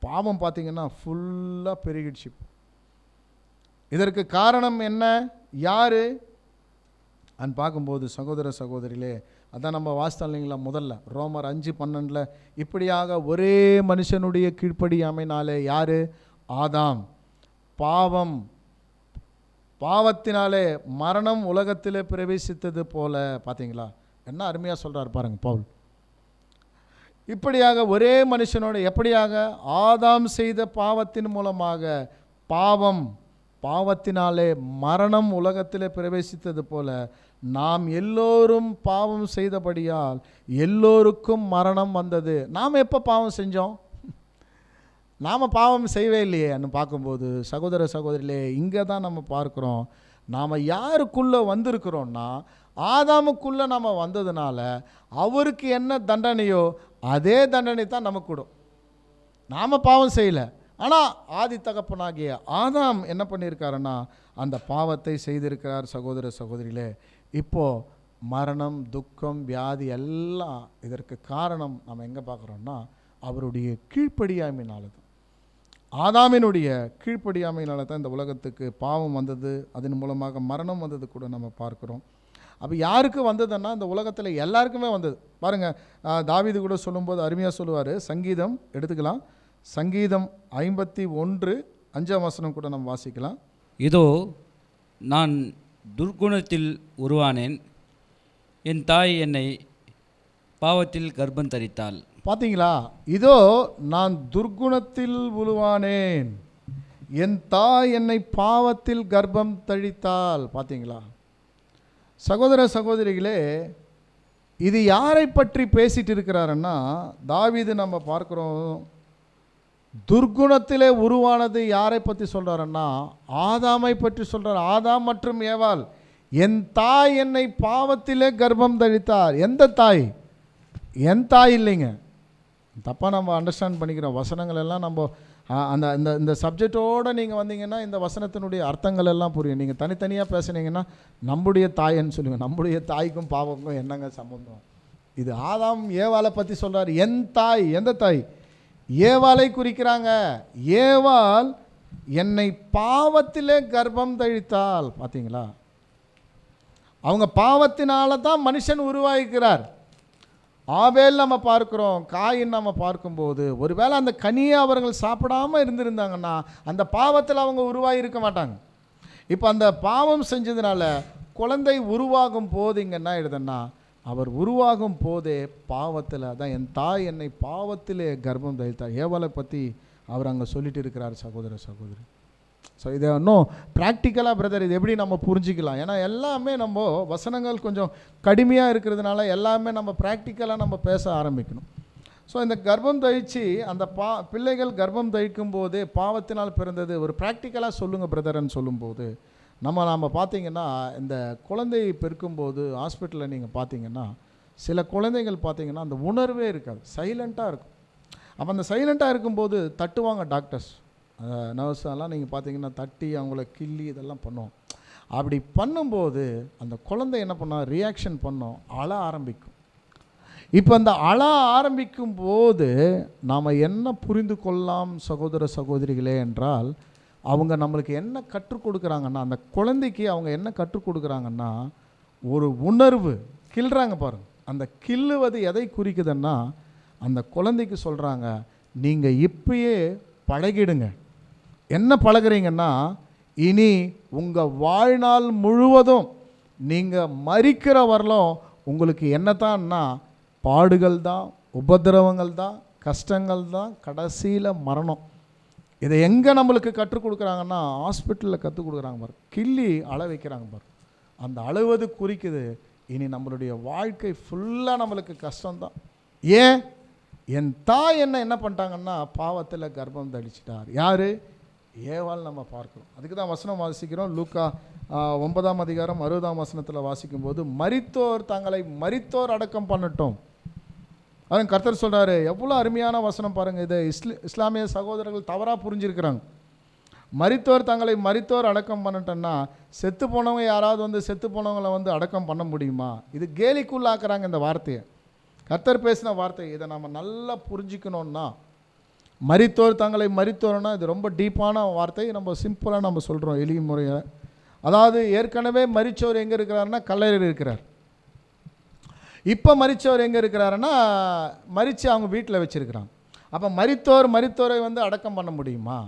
பாவம் பார்த்திங்கன்னா ஃபுல்லாக பெருகிடுச்சு. இதற்கு காரணம் என்ன, யார் அன்னு பார்க்கும்போது சகோதர சகோதரிகளே, அதான் நம்ம வாசித்தோம் இல்லைங்களா, முதல்ல ரோமர் 5:12 இப்படியாக ஒரே மனுஷனுடைய கீழ்ப்படியாமையினாலே யார், ஆதாம், பாவத்தினாலே மரணம் உலகத்திலே பிரவேசித்தது போல. பார்த்தீங்களா என்ன அருமையாக சொல்கிறார் பாருங்க பவுல். இப்படியாக ஒரே மனுஷனோட எப்படியாக ஆதாம் செய்த பாவத்தின் மூலமாக பாவத்தினாலே மரணம் உலகத்திலே பிரவேசித்தது போல நாம் எல்லோரும் பாவம் செய்தபடியால் எல்லோருக்கும் மரணம் வந்தது. நாம் எப்போ பாவம் செஞ்சோம்? நாம் பாவம் செய்யவே இல்லையே அன்னு பார்க்கும்போது சகோதர சகோதரிகளே, இங்கே தான் நம்ம பார்க்குறோம், நாம் யாருக்குள்ளே வந்திருக்கிறோன்னா ஆதாமுக்குள்ளே நம்ம வந்ததுனால அவருக்கு என்ன தண்டனையோ அதே தண்டனை தான் நமக்கு கூடும். நாம் பாவம் செய்யலை, ஆனால் ஆதி தகப்பனாகிய ஆதாம் என்ன பண்ணியிருக்காருன்னா அந்த பாவத்தை செய்திருக்கிறார். சகோதர சகோதரிகளே, இப்போது மரணம், துக்கம், வியாதி எல்லாம் இதற்கு காரணம் நம்ம எங்கே பார்க்குறோன்னா அவருடைய கீழ்ப்படியாமையினால தான். ஆதாமினுடைய கீழ்ப்படியாமையினால தான் இந்த உலகத்துக்கு பாவம் வந்தது, அதன் மூலமாக மரணம் வந்தது கூட நம்ம பார்க்குறோம். அப்போ யாருக்கு வந்ததுன்னா இந்த உலகத்தில் எல்லாருக்குமே வந்தது. பாருங்கள், தாவீது கூட சொல்லும்போது அருமையாக சொல்லுவார். சங்கீதம் எடுத்துக்கலாம், சங்கீதம் 51:5 கூட நம்ம வாசிக்கலாம். இதோ நான் துர்க்குணத்தில் உருவானேன், என் தாய் என்னை பாவத்தில் கர்ப்பம் தரித்தாள். பார்த்தீங்களா, இதோ நான் துர்க்குணத்தில் உருவானேன், என் தாய் என்னை பாவத்தில் கர்ப்பம் தரித்தாள். பார்த்தீங்களா சகோதர சகோதரிகளே, இது யாரை பற்றி பேசிட்டு இருக்கிறாருன்னா தாவீது நம்ம பார்க்குறோம். துர்க்குணத்திலே உருவானது யாரை பற்றி சொல்கிறாருன்னா ஆதாமை பற்றி சொல்கிறார். ஆதாம் மற்றும் ஏவாள், என் தாய் என்னை பாவத்திலே கர்ப்பம் தரித்தார். எந்த தாய்? என் தாய் இல்லைங்க. தப்பாக நம்ம அண்டர்ஸ்டாண்ட் பண்ணிக்கிறோம். வசனங்கள் எல்லாம் நம்ம அந்த இந்த இந்த சப்ஜெக்டோடு நீங்கள் வந்தீங்கன்னா இந்த வசனத்தினுடைய அர்த்தங்கள் எல்லாம் புரியும். நீங்கள் தனித்தனியாக பேசுனீங்கன்னா நம்முடைய தாயன்னு சொல்லுங்கள். நம்முடைய தாய்க்கும் பாவக்கும் என்னங்க சம்பந்தம்? இது ஆதாம் ஏவாளை பற்றி சொல்கிறார். என் தாய், எந்த தாய்? ஏவாளை குறிக்கிறாங்க. ஏவாள் என்னை பாவத்திலே கர்ப்பம் தரித்தாள். பார்த்தீங்களா, அவங்க பாவத்தினால தான் மனுஷன் உருவாகிறார். ஆபேல் நம்ம பார்க்குறோம், காயின் நம்ம பார்க்கும்போது ஒருவேளை அந்த கனியை அவர்கள் சாப்பிடாமல் இருந்திருந்தாங்கன்னா அந்த பாவத்தில் அவங்க உருவாகி இருக்க மாட்டாங்க. இப்போ அந்த பாவம் செஞ்சதுனால குழந்தை உருவாகும் போது இங்கே என்ன ஆயிடுதுன்னா அவர் உருவாகும் போதே பாவத்தில் தான் என் தாய் என்னை பாவத்திலே கர்ப்பம் தரித்தார். ஏவாளை பற்றி அவர் அங்கே சொல்லிட்டு இருக்கிறார். சகோதர சகோதரி, ஸோ இதை இன்னும் ப்ராக்டிக்கலாக பிரதர் இது எப்படி நம்ம புரிஞ்சிக்கலாம்? ஏன்னா எல்லாமே நம்ம வசனங்கள் கொஞ்சம் கடுமையாக இருக்கிறதுனால எல்லாமே நம்ம ப்ராக்டிக்கலாக நம்ம பேச ஆரம்பிக்கணும். ஸோ இந்த கர்ப்பம் தரித்து அந்த பிள்ளைகள் கர்ப்பம் தரிக்கும் போதே பாவத்தினால் பிறந்தது ஒரு ப்ராக்டிக்கலாக சொல்லுங்கள் பிரதர்ன்னு சொல்லும்போது நம்ம பார்த்தீங்கன்னா இந்த குழந்தையை பெருக்கும்போது ஹாஸ்பிட்டலில் நீங்கள் பார்த்தீங்கன்னா சில குழந்தைகள் பார்த்தீங்கன்னா அந்த உணர்வே இருக்காது, சைலண்ட்டாக இருக்கும். அப்போ அந்த சைலண்ட்டாக இருக்கும்போது தட்டுவாங்க டாக்டர்ஸ், நர்ஸ் எல்லாம் நீங்கள் பார்த்தீங்கன்னா தட்டி அவங்கள கிள்ளி இதெல்லாம் பண்ணுவோம். அப்படி பண்ணும்போது அந்த குழந்தை என்ன பண்ணோம், ரியாக்ஷன் பண்ணோம், அழ ஆரம்பிக்கும். இப்போ அந்த அழ ஆரம்பிக்கும் போது நாம் என்ன புரிந்து கொள்ளலாம் சகோதர சகோதரிகளே என்றால், அவங்க நம்மளுக்கு என்ன கற்றுக் கொடுக்குறாங்கன்னா, அந்த குழந்தைக்கு அவங்க என்ன கற்றுக் கொடுக்குறாங்கன்னா ஒரு உணர்வு. கிள்றாங்க பாருங்கள், அந்த கிள்ளுவது எதை குறிக்குதுன்னா அந்த குழந்தைக்கு சொல்கிறாங்க, நீங்கள் இப்பயே பழகிடுங்க. என்ன பழகிறீங்கன்னா இனி உங்கள் வாழ்நாள் முழுவதும் நீங்கள் மரிக்கிற வரலும் உங்களுக்கு என்னத்தான்னா பாடுகள் தான், உபத்திரவங்கள் தான், கஷ்டங்கள் தான், கடைசியில் மரணம். இதை எங்கே நம்மளுக்கு கற்றுக் கொடுக்குறாங்கன்னா ஹாஸ்பிட்டலில் கற்றுக் கொடுக்குறாங்க பாரு, கிள்ளி அழ வைக்கிறாங்க பாரு. அந்த அழுவது குறிக்குது இனி நம்மளுடைய வாழ்க்கை ஃபுல்லாக நம்மளுக்கு கஷ்டம்தான். ஏன்? என் தாய் என்ன பண்ணிட்டாங்கன்னா பாவத்தில் கர்ப்பம் தடிச்சிட்டார். யார்? ஏவாள். நம்ம பார்க்கிறோம். அதுக்கு தான் வசனம் வாசிக்கிறோம். லூக்கா 9ஆம் அதிகாரம் 60ஆம் வசனத்தில் வாசிக்கும்போது மரித்தோர் தங்களை மரித்தோர் அடக்கம் பண்ணட்டும். அதன் கர்த்தர் சொல்கிறாரு. எவ்வளோ அருமையான வசனம் பாருங்கள். இதை இஸ்லாமிய சகோதரர்கள் தவறாக புரிஞ்சிருக்கிறாங்க. மரித்தோர் தங்களை மரித்தோர் அடக்கம் பண்ணட்டோன்னா செத்து போனவங்க யாராவது வந்து செத்து போனவங்களை வந்து அடக்கம் பண்ண முடியுமா? இது கேலிக்குள்ளாக்குறாங்க இந்த வார்த்தையை. கர்த்தர் பேசின வார்த்தை. இதை நம்ம நல்லா புரிஞ்சிக்கணும்னா மரித்தோர் தங்களை மரித்தோர்னா இது ரொம்ப டீப்பான வார்த்தை. நம்ம சிம்பிளாக நம்ம சொல்கிறோம் எளிய முறையை. அதாவது ஏற்கனவே மரித்தவர் எங்கே இருக்கிறாருன்னா கல்லறையில் இருக்கிறார். இப்போ மரித்தவர் எங்கே இருக்கிறாருன்னா மரித்து அவங்க வீட்டில் வச்சுருக்கிறாங்க. அப்போ மரித்தோரை வந்து அடக்கம் பண்ண முடியுமா?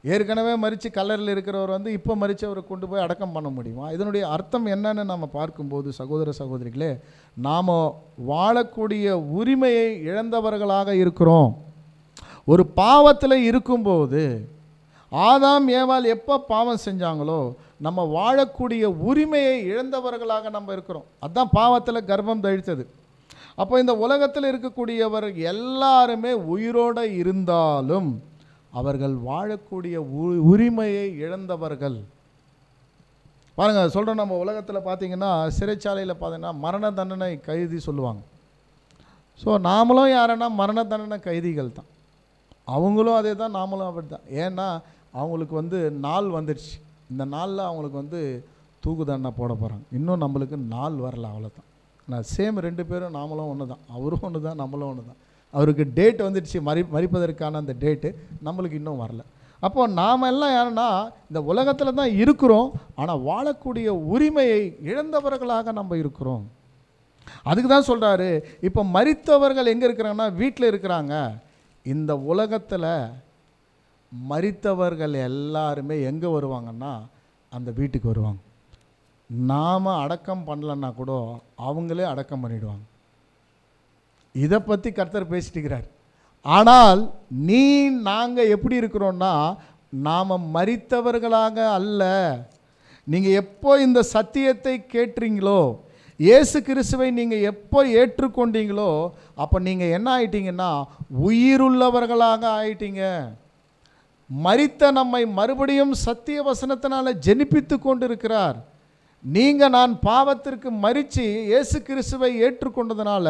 ஏற்கனவே மரித்து கல்லறையில் இருக்கிறவர் வந்து இப்போ மரித்தவரை கொண்டு போய் அடக்கம் பண்ண முடியுமா? இதனுடைய அர்த்தம் என்னன்னு நம்ம பார்க்கும்போது சகோதர சகோதரிகளே, நாம் வாழக்கூடிய உரிமையை இழந்தவர்களாக இருக்கிறோம். ஒரு பாவத்தில் இருக்கும்போது ஆதாம் ஏவாள் எப்போ பாவம் செஞ்சாங்களோ நம்ம வாழக்கூடிய உரிமையை இழந்தவர்களாக நம்ம இருக்கிறோம். அதுதான் பாவத்தில் கர்ப்பம் தழித்தது. அப்போ இந்த உலகத்தில் இருக்கக்கூடியவர் எல்லாருமே உயிரோடு இருந்தாலும் அவர்கள் வாழக்கூடிய உரிமையை இழந்தவர்கள். பாருங்கள் சொல்கிறோம். நம்ம உலகத்தில் பார்த்திங்கன்னா சிறைச்சாலையில் பார்த்தீங்கன்னா மரண தண்டனை கைதி சொல்லுவாங்க. ஸோ நாமளும் யாருன்னா மரண தண்டனை கைதிகள் தான். அவங்களும் அதே தான், நாமளும் அப்படி தான். ஏன்னா அவங்களுக்கு வந்து நாள் வந்துடுச்சு. இந்த நாளில் அவங்களுக்கு வந்து தூக்கு தண்டனை போட போகிறாங்க. இன்னும் நம்மளுக்கு நாள் வரல, அவ்வளோதான். நான் சேம் 2 பேரும் நாமளும் ஒன்று தான். அவரும் ஒன்று தான், நம்மளும் ஒன்று தான். அவருக்கு டேட் வந்துடுச்சு, மரிப்பதற்கான அந்த டேட்டு. நம்மளுக்கு இன்னும் வரல. அப்போது நாம் எல்லாம் யாருன்னா இந்த உலகத்தில் தான் இருக்கிறோம், ஆனால் வாழக்கூடிய உரிமையை இழந்தவர்களாக நம்ம இருக்கிறோம். அதுக்கு தான் சொல்கிறாரு, இப்போ மரித்தவர்கள் எங்கே இருக்கிறாங்கன்னா வீட்டில் இருக்கிறாங்க. இந்த உலகத்தில் மரித்தவர்கள் எல்லாருமே எங்கே வருவாங்கன்னா அந்த வீட்டுக்கு வருவாங்க. நாம் அடக்கம் பண்ணலன்னா கூட அவங்களே அடக்கம் பண்ணிவிடுவாங்க. இதை பற்றி கர்த்தர் பேசிட்டுக்கிறார். ஆனால் நாங்கள் எப்படி இருக்கிறோன்னா நாம் மரித்தவர்களாக அல்ல. நீங்கள் எப்போ இந்த சத்தியத்தை கேட்டீங்களோ, இயேசு கிறிஸ்துவை நீங்கள் எப்போ ஏற்றுக்கொண்டீங்களோ அப்போ நீங்கள் என்ன ஆயிட்டீங்கன்னா உயிருள்ளவர்களாக ஆயிட்டீங்க. மரித்த நம்மை மறுபடியும் சத்திய வசனத்தினால் ஜெனிப்பித்து கொண்டு இருக்கிறார். நீங்கள் நான் பாவத்திற்கு மரித்து இயேசு கிறிஸ்துவை ஏற்றுக்கொண்டதுனால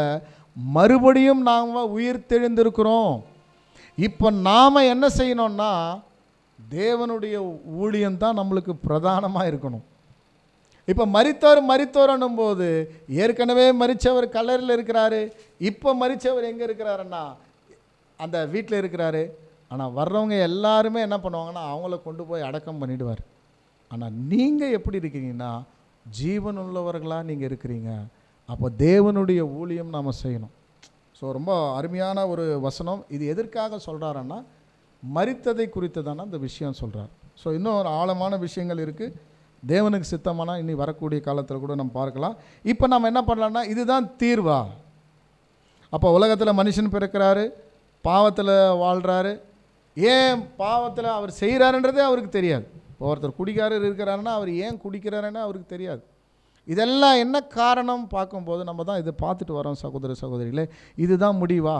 மறுபடியும் நாம் உயிர் தெழுந்திருக்கிறோம். இப்போ நாம் என்ன செய்யணும்னா தேவனுடைய ஊழியம்தான் நம்மளுக்கு பிரதானமாக இருக்கணும். இப்போ மரித்தோர் போது ஏற்கனவே மரித்தவர் கல்லறையில் இருக்கிறாரு. இப்போ மரித்தவர் எங்கே இருக்கிறாருன்னா அந்த வீட்டில் இருக்கிறாரு. ஆனால் வர்றவங்க எல்லாருமே என்ன பண்ணுவாங்கன்னா அவங்கள கொண்டு போய் அடக்கம் பண்ணிவிடுவார். ஆனால் நீங்கள் எப்படி இருக்கீங்கன்னா ஜீவன் உள்ளவர்களாக நீங்கள் இருக்கிறீங்க. அப்போ தேவனுடைய ஊழியம் நாம் செய்யணும். ஸோ ரொம்ப அருமையான ஒரு வசனம். இது எதற்காக சொல்கிறாருன்னா மரித்ததை குறித்ததான அந்த விஷயம் சொல்கிறார். ஸோ இன்னும் ஒரு ஆழமான விஷயங்கள் இருக்குது. தேவனுக்கு சித்தமானால் இனி வரக்கூடிய காலத்தில் கூட நம்ம பார்க்கலாம். இப்போ நம்ம என்ன பண்ணலான்னா இதுதான் தீர்வா? அப்போ உலகத்தில் மனுஷன் பிறக்கிறாரு, பாவத்தில் வாழ்கிறாரு. ஏன் பாவத்தில் அவர் செய்கிறாருன்றதே அவருக்கு தெரியாது. இப்போ ஒருத்தர் குடிக்காரர் இருக்கிறாருன்னா அவர் ஏன் குடிக்கிறாருன்னு அவருக்கு தெரியாது. இதெல்லாம் என்ன காரணம் பார்க்கும்போது நம்ம தான் இதை பார்த்துட்டு வரோம் சகோதர சகோதரிகளே. இதுதான் முடிவா?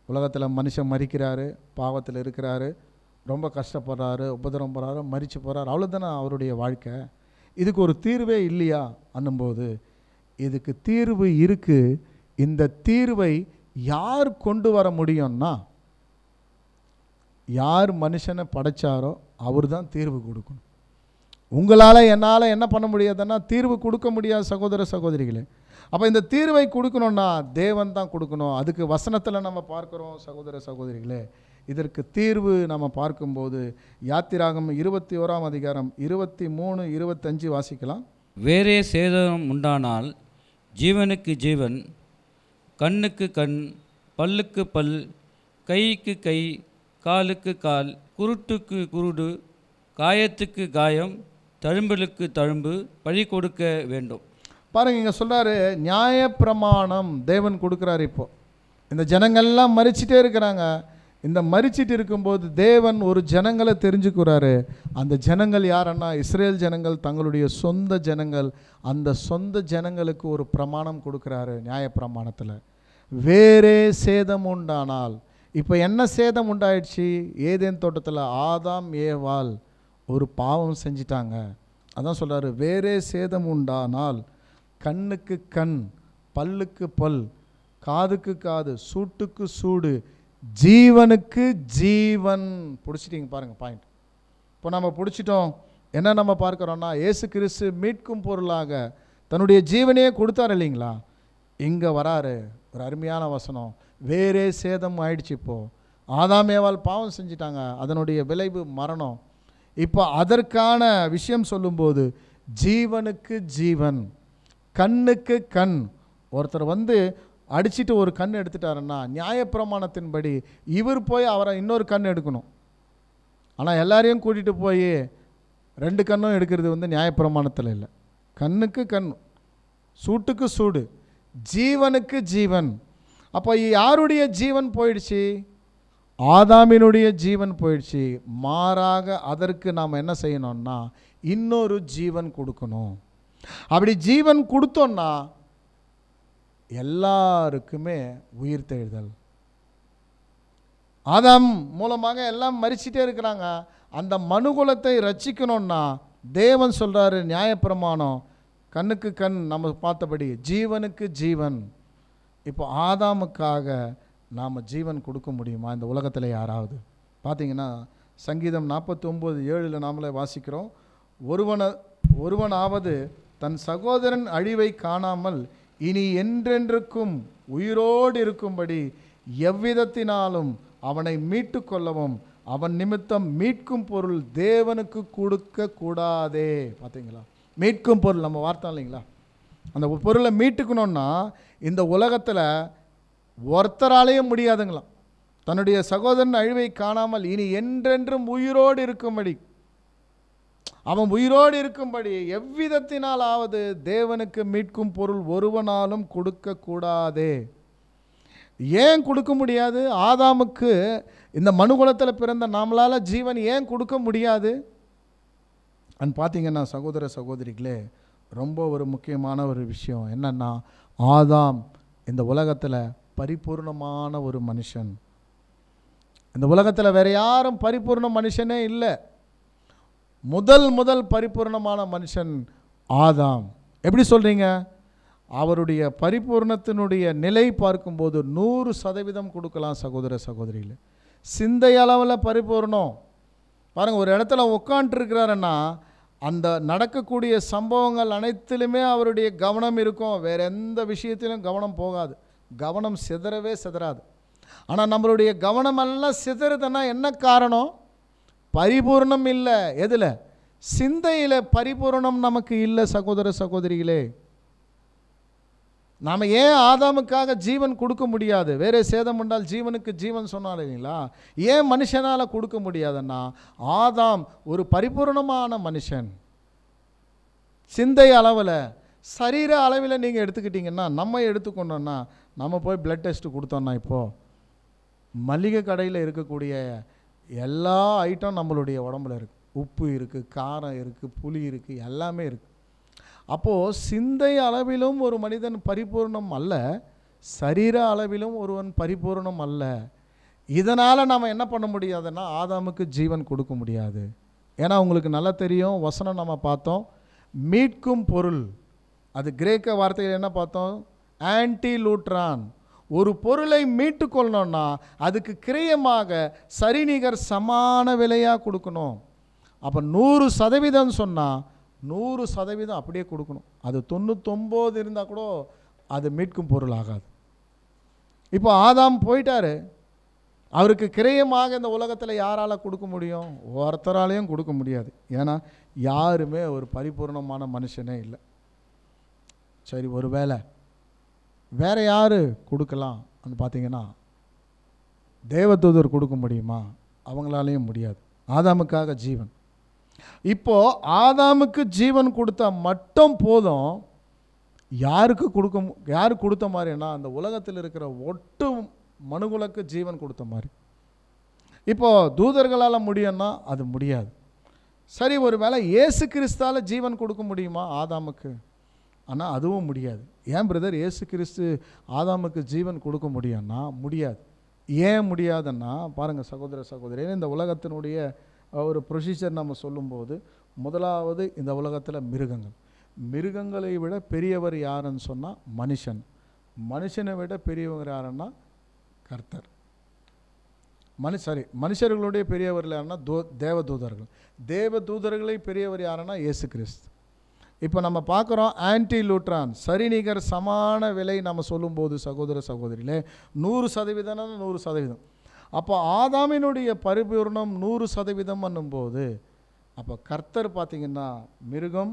உலகத்தில் மனுஷன் மரிக்கிறாரு, பாவத்தில் இருக்கிறாரு, ரொம்ப கஷ்டப்படுறாரு, உபதிரம் போகிறாரு, மரித்து போகிறார், அவ்வளோதானே அவருடைய வாழ்க்கை. இதுக்கு ஒரு தீர்வே இல்லையா அன்னும்போது இதுக்கு தீர்வு இருக்குது. இந்த தீர்வை யார் கொண்டு வர முடியும்னா யார் மனுஷனை படைச்சாரோ அவர் தான் தீர்வு கொடுக்கணும். உங்களால் என்னால் என்ன பண்ண முடியாதுன்னா தீர்வு கொடுக்க முடியாது சகோதர சகோதரிகளே. அப்போ இந்த தீர்வை கொடுக்கணுன்னா தேவன் தான் கொடுக்கணும். அதுக்கு வசனத்தில் நம்ம பார்க்குறோம் சகோதர சகோதரிகளே. இதற்கு தீர்வு நம்ம பார்க்கும்போது யாத்திராகமம் 21ஆம் அதிகாரம் 23, 25 வாசிக்கலாம். வேறே சேதம் உண்டானால் ஜீவனுக்கு ஜீவன், கண்ணுக்கு கண், பல்லுக்கு பல், கைக்கு கை, காலுக்கு கால், குருட்டுக்கு குருடு, காயத்துக்கு காயம், தழும்பலுக்கு தழும்பு பழி கொடுக்க வேண்டும். பாருங்க, இங்கே சொல்கிறாரு நியாயப்பிரமாணம் தேவன் கொடுக்குறாரு. இப்போ இந்த ஜனங்கள்லாம் மரிச்சிட்டே இருக்கிறாங்க. இந்த மரிச்சிட்டு இருக்கும்போது தேவன் ஒரு ஜனங்களை தெரிஞ்சுக்கிறாரு. அந்த ஜனங்கள் யாருன்னா இஸ்ரேல் ஜனங்கள், தங்களுடைய சொந்த ஜனங்கள். அந்த சொந்த ஜனங்களுக்கு ஒரு பிரமாணம் கொடுக்குறாரு நியாயப்பிரமாணத்தில். வேறே சேதம் உண்டானால், இப்போ என்ன சேதம் உண்டாயிடுச்சு? ஏதேன் தோட்டத்தில் ஆதாம் ஏவாள் ஒரு பாவம் செஞ்சிட்டாங்க. அதான் சொல்கிறாரு, வேறே சேதம் உண்டானால் கண்ணுக்கு கண், பல்லுக்கு பல், காதுக்கு காது, சூட்டுக்கு சூடு, ஜீவனுக்கு ஜீவன். பிடிச்சிட்டிங்க பாருங்க பாயிண்ட். இப்போ நம்ம பிடிச்சிட்டோம். என்ன நம்ம பார்க்குறோன்னா, இயேசு கிறிஸ்து மீட்கும் பொருளாக தன்னுடைய ஜீவனையே கொடுத்தார் இல்லைங்களா? இங்கே வராரு ஒரு அருமையான வசனம். வேறே சேதம் ஆயிடுச்சு. இப்போது ஆதாம் ஏவாள் பாவம் செஞ்சிட்டாங்க, அதனுடைய விளைவு மரணம். இப்போ அதற்கான விஷயம் சொல்லும்போது ஜீவனுக்கு ஜீவன், கண்ணுக்கு கண். ஒருத்தர் அடிச்சுட்டு ஒரு கண் எடுத்துட்டாருன்னா நியாயப்பிரமாணத்தின்படி இவர் போய் அவரை இன்னொரு கண் எடுக்கணும். ஆனால் எல்லாரையும் கூட்டிகிட்டு போய் 2 கண்ணும் எடுக்கிறது நியாயப்பிரமாணத்தில் இல்லை. கண்ணுக்கு கண், சூட்டுக்கு சூடு, ஜீவனுக்கு ஜீவன். அப்போ யாருடைய ஜீவன் போயிடுச்சு? ஆதாமினுடைய ஜீவன் போயிடுச்சு. மாறாக அதற்கு நாம் என்ன செய்யணும்னா இன்னொரு ஜீவன் கொடுக்கணும். அப்படி ஜீவன் கொடுத்தோன்னா எல்லாருக்குமே உயிர் தெழுதல். ஆதாம் மூலமாக எல்லாம் மரிச்சிட்டே இருக்கிறாங்க. அந்த மனுகுலத்தை ரட்சிக்கணும்னா தேவன் சொல்கிறாரு நியாயப்பிரமாணம், கண்ணுக்கு கண், நம்ம பார்த்தபடி ஜீவனுக்கு ஜீவன். இப்போ ஆதாமுக்காக நாம் ஜீவன் கொடுக்க முடியுமா இந்த உலகத்தில் யாராவது? பார்த்தீங்கன்னா சங்கீதம் 49:7 நாமளே வாசிக்கிறோம். ஒருவனாவது தன் சகோதரன் அழிவை காணாமல் இனி என்றென்றுக்கும் உயிரோடு இருக்கும்படி எவ்விதத்தினாலும் அவனை மீட்டு கொள்ளவும் அவன் நிமித்தம் மீட்கும் பொருள் தேவனுக்கு கொடுக்க கூடாதே. பார்த்தீங்களா? மீட்கும் பொருள் நம்ம வார்த்தை இல்லைங்களா? அந்த பொருளை மீட்டுக்கணும்னா இந்த உலகத்தில் ஒருத்தராலேயும் முடியாதுங்களாம். தன்னுடைய சகோதரன் அழிவை காணாமல் இனி என்றென்றும் உயிரோடு இருக்கும்படி, அவன் உயிரோடு இருக்கும்படி எவ்விதத்தினாலாவது தேவனுக்கு மீட்கும் பொருள் ஒருவனாலும் கொடுக்க கூடாதே. ஏன் கொடுக்க முடியாது? ஆதாமுக்கு இந்த மனுகுலத்தில் பிறந்த நம்மளால் ஜீவன் ஏன் கொடுக்க முடியாது? பார்த்தீங்கன்னா சகோதர சகோதரிகளே, ரொம்ப ஒரு முக்கியமான ஒரு விஷயம் என்னன்னா, ஆதாம் இந்த உலகத்தில் பரிபூர்ணமான ஒரு மனுஷன். இந்த உலகத்தில் வேற யாரும் பரிபூர்ண மனுஷனே இல்லை. முதல் பரிபூர்ணமான மனுஷன் ஆதாம். எப்படி சொல்கிறீங்க? அவருடைய பரிபூர்ணத்தினுடைய நிலை பார்க்கும்போது 100% கொடுக்கலாம் சகோதர சகோதரியில். சிந்தை அளவில் பரிபூர்ணம். பாருங்கள், ஒரு இடத்துல உட்காண்ட்ருக்கிறாருன்னா அந்த நடக்கக்கூடிய சம்பவங்கள் அனைத்திலுமே அவருடைய கவனம் இருக்கும். வேறு எந்த விஷயத்திலும் கவனம் போகாது. கவனம் சிதறவே சிதறாது. ஆனால் நம்மளுடைய கவனமெல்லாம் சிதறுதுன்னா என்ன காரணம்? பரிபூர்ணம் இல்லை. எதில்? சிந்தையில் பரிபூர்ணம் நமக்கு இல்லை சகோதர சகோதரிகளே. நாம் ஏன் ஆதாமுக்காக ஜீவன் கொடுக்க முடியாது? வேறே சேதம் உண்டால் ஜீவனுக்கு ஜீவன் சொன்னாலும் இல்லைங்களா? ஏன் மனுஷனால் கொடுக்க முடியாதுன்னா, ஆதாம் ஒரு பரிபூர்ணமான மனுஷன். சிந்தை அளவில், சரீர அளவில் நீங்கள் எடுத்துக்கிட்டிங்கன்னா, நம்ம எடுத்துக்கொண்டோன்னா, நம்ம போய் பிளட் டெஸ்ட்டு கொடுத்தோன்னா, இப்போது மளிகை கடையில் இருக்கக்கூடிய எல்லா ஐட்டம் நம்மளுடைய உடம்புல இருக்குது. உப்பு இருக்குது, காரம் இருக்குது, புளி இருக்குது, எல்லாமே இருக்குது. அப்போது சிந்தை அளவிலும் ஒரு மனிதன் பரிபூர்ணம் அல்ல, சரீர அளவிலும் ஒருவன் பரிபூர்ணம் அல்ல. இதனால் நம்ம என்ன பண்ண முடியாதுன்னா ஆதாமுக்கு ஜீவன் கொடுக்க முடியாது. ஏன்னா உங்களுக்கு நல்லா தெரியும், வசனம் நம்ம பார்த்தோம், மீட்கும் பொருள். அது கிரேக்க வார்த்தையில் என்ன பார்த்தோம்? ஆன்டிலூட்ரான். ஒரு பொருளை மீட்டு கொள்ளணும்னா அதுக்கு கிரயமாக சரிநிகர் சமான விலையாக கொடுக்கணும். அப்போ 100% சொன்னால் 100% அப்படியே கொடுக்கணும். அது 99 இருந்தால் கூட அது மீட்கும் பொருள் ஆகாது. இப்போ ஆதாம் போயிட்டாரு, அவருக்கு கிரயமாக இந்த உலகத்தில் யாரால் கொடுக்க முடியும்? ஒருத்தராலையும் கொடுக்க முடியாது. ஏன்னா யாருமே ஒரு பரிபூர்ணமான மனுஷனே இல்லை. சரி, ஒரு வேளை வேறு யார் கொடுக்கலாம் பார்த்தீங்கன்னா, தேவதூதர் கொடுக்க முடியுமா? அவங்களாலேயும் முடியாது. ஆதாமுக்காக ஜீவன். இப்போ ஆதாமுக்கு ஜீவன் கொடுத்தா மட்டும் போதும். யாருக்கு கொடுத்த மாதிரின்னா அந்த உலகத்தில் இருக்கிற ஒட்டு மனுகுலக்கு ஜீவன் கொடுத்த மாதிரி. இப்போ தூதர்களால் முடியும்னா அது முடியாது. சரி, ஒரு வேளை இயேசு கிறிஸ்தால ஜீவன் கொடுக்க முடியுமா ஆதாமுக்கு? ஆனால் அதுவும் முடியாது. ஏன் பிரதர், இயேசு கிறிஸ்து ஆதாமுக்கு ஜீவன் கொடுக்க முடியும்னா முடியாது. ஏன் முடியாதுன்னா பாருங்கள் சகோதர சகோதரி, இந்த உலகத்தினுடைய ஒரு ப்ரொசீஜர் நம்ம சொல்லும்போது, முதலாவது இந்த உலகத்தில் மிருகங்களை விட பெரியவர் யாருன்னு சொன்னால் மனுஷன். மனுஷனை விட பெரியவர் யாருன்னா கர்த்தர். மனுஷர்களுடைய பெரியவர் யாருன்னா தேவதூதர்கள். தேவதூதர்களை பெரியவர் யாருன்னா இயேசு கிறிஸ்து. இப்போ நம்ம பார்க்குறோம் ஆன்டி லூட்ரான், சரிநிகர் சமான விலை நம்ம சொல்லும்போது சகோதர சகோதரிகளே 100%னா 100%. அப்போ ஆதாமினுடைய பரிபூர்ணம் 100% பண்ணும்போது, அப்போ கர்த்தர் பார்த்திங்கன்னா மிருகம்,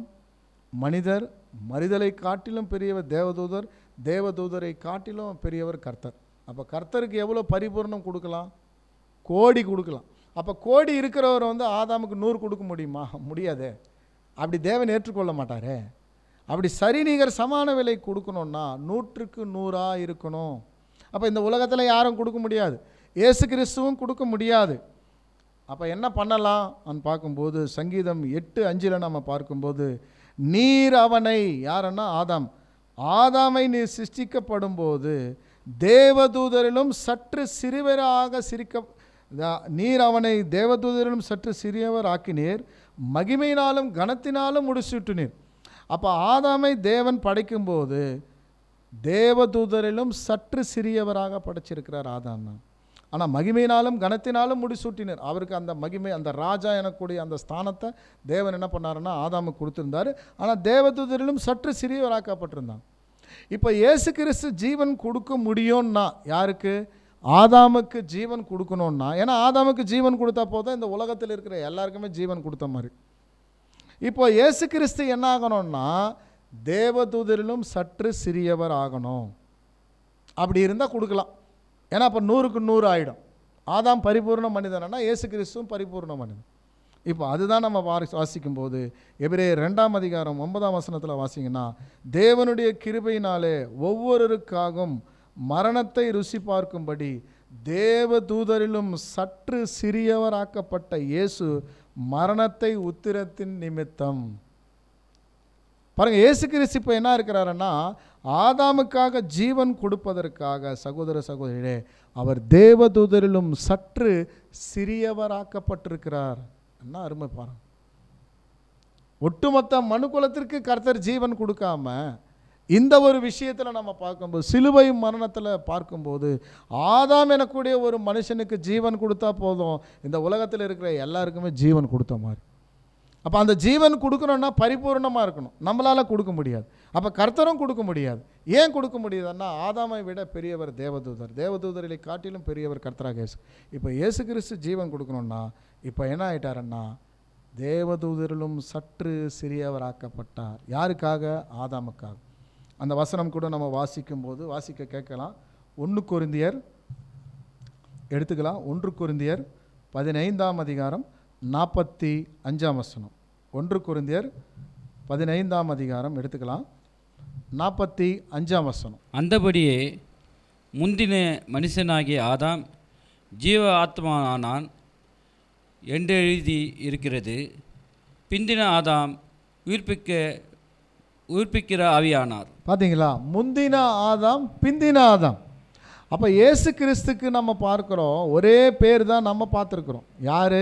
மனிதர், மனிதரை காட்டிலும் பெரியவர் தேவதூதர், தேவதூதரை காட்டிலும் பெரியவர் கர்த்தர். அப்போ கர்த்தருக்கு எவ்வளோ பரிபூர்ணம் கொடுக்கலாம்? கோடி கொடுக்கலாம். அப்போ கோடி இருக்கிறவர் ஆதாமுக்கு 100 கொடுக்க முடியுமா? முடியாதே. அப்படி தேவன் ஏற்றுக்கொள்ள மாட்டாரே. அப்படி சரிநிகர் சமான விலை கொடுக்கணுன்னா 100க்கு 100 இருக்கணும். அப்போ இந்த உலகத்தில் யாரும் கொடுக்க முடியாது, இயேசு கிறிஸ்துவும் கொடுக்க முடியாது. அப்போ என்ன பண்ணலாம் பார்க்கும்போது சங்கீதம் 8:5 நம்ம பார்க்கும்போது, நீர் அவனை, யாருன்னா ஆதாமை நீர் சிருஷ்டிக்கப்படும் போது தேவதூதரிலும் சற்று சிறியவராக நீர் அவனை தேவதூதரிலும் சற்று சிறியவர் ஆக்கினீர், மகிமையினாலும் கனத்தினாலும் முடிசூட்டினீர். அப்போ ஆதாமை தேவன் படைக்கும்போது தேவதூதரிலும் சற்று சிறியவராக படைச்சிருக்கிறார் ஆதாம். ஆனால் மகிமையினாலும் கனத்தினாலும் முடிசூட்டினர். அவருக்கு அந்த மகிமை, அந்த ராஜா எனக்கூடிய அந்த ஸ்தானத்தை தேவன் என்ன பண்ணாருன்னா ஆதாமுக்கு கொடுத்துருந்தார். ஆனால் தேவதூதரிலும் சற்று சிறியவராக்கப்பட்டிருந்தாங்க. இப்போ இயேசு கிறிஸ்து ஜீவன் கொடுக்க முடியும்னா யாருக்கு? ஆதாமுக்கு ஜீவன் கொடுக்கணும்னா. ஏன்னா ஆதாமுக்கு ஜீவன் கொடுத்தா போதும் இந்த உலகத்தில் இருக்கிற எல்லாருக்குமே ஜீவன் கொடுத்த மாதிரி. இப்போ இயேசு கிறிஸ்து என்ன ஆகணும்னா தேவதூதரிலும் சற்று சிறியவர் ஆகணும். அப்படி இருந்தால் கொடுக்கலாம். ஏன்னா அப்போ 100க்கு 100 ஆகிடும். ஆதாம் பரிபூர்ண மனிதனா, இயேசு கிறிஸ்துவும் பரிபூர்ண மனிதன். இப்போ அதுதான் நம்ம வாசிக்கும்போது எபிரேயர் 2:9 வாசிங்கன்னா, தேவனுடைய கிருபையினாலே ஒவ்வொருவருக்காகவும் மரணத்தை ருசி பார்க்கும்படி தேவதூதரிலும் சற்று சிறியவராக்கப்பட்ட இயேசு மரணத்தை உத்திரத்தின் நிமித்தம். பாருங்கள், இயேசு கிறிஸ்து இப்போ என்ன இருக்கிறாருன்னா ஆதாமுக்காக ஜீவன் கொடுப்பதற்காக சகோதர சகோதரிகளே அவர் தேவதூதரிலும் சற்று சிறியவராக்கப்பட்டிருக்கிறார். என்ன அருமை பாருங்க. ஒட்டுமொத்த மனுக்குலத்திற்கு கர்த்தர் ஜீவன் கொடுக்காம இந்த ஒரு விஷயத்தில் நம்ம பார்க்கும்போது, சிலுவை மரணத்தில் பார்க்கும்போது ஆதாம் எனக்கூடிய ஒரு மனுஷனுக்கு ஜீவன் கொடுத்தா போதும் இந்த உலகத்தில் இருக்கிற எல்லாருக்குமே ஜீவன் கொடுத்த மாதிரி. அப்போ அந்த ஜீவன் கொடுக்கணுன்னா பரிபூர்ணமாக இருக்கணும். நம்மளால் கொடுக்க முடியாது. அப்போ கர்த்தரும் கொடுக்க முடியாது. ஏன் கொடுக்க முடியாதுன்னா ஆதாமை விட பெரியவர் தேவதூதர், தேவதூதர்களை காட்டிலும் பெரியவர் கர்த்தராக இயேசு. இப்போ இயேசு கிறிஸ்து ஜீவன் கொடுக்கணுன்னா இப்போ என்ன ஆயிட்டாருன்னா தேவதூதரிலும் சற்று சிறியவராக்கப்பட்டார். யாருக்காக? ஆதாமுக்காக. அந்த வசனம் கூட நம்ம வாசிக்க கேட்கலாம். 1 கொரிந்தியர் எடுத்துக்கலாம். 1 கொரிந்தியர் 15:45. 1 கொரிந்தியர் 15 எடுத்துக்கலாம். 45. அந்தபடியே முந்தின மனுஷனாகிய ஆதாம் ஜீவ ஆத்மானான் என்று எழுதி இருக்கிறது. பிந்தின ஆதாம் உயிர்ப்பிக்கிற ஆவியானார். பார்த்தீங்களா? முந்தின ஆதாம், பிந்தின ஆதாம். அப்போ இயேசு கிறிஸ்துக்கு நம்ம பார்க்குறோம், ஒரே பேர் தான் நம்ம பார்த்துருக்குறோம். யார்?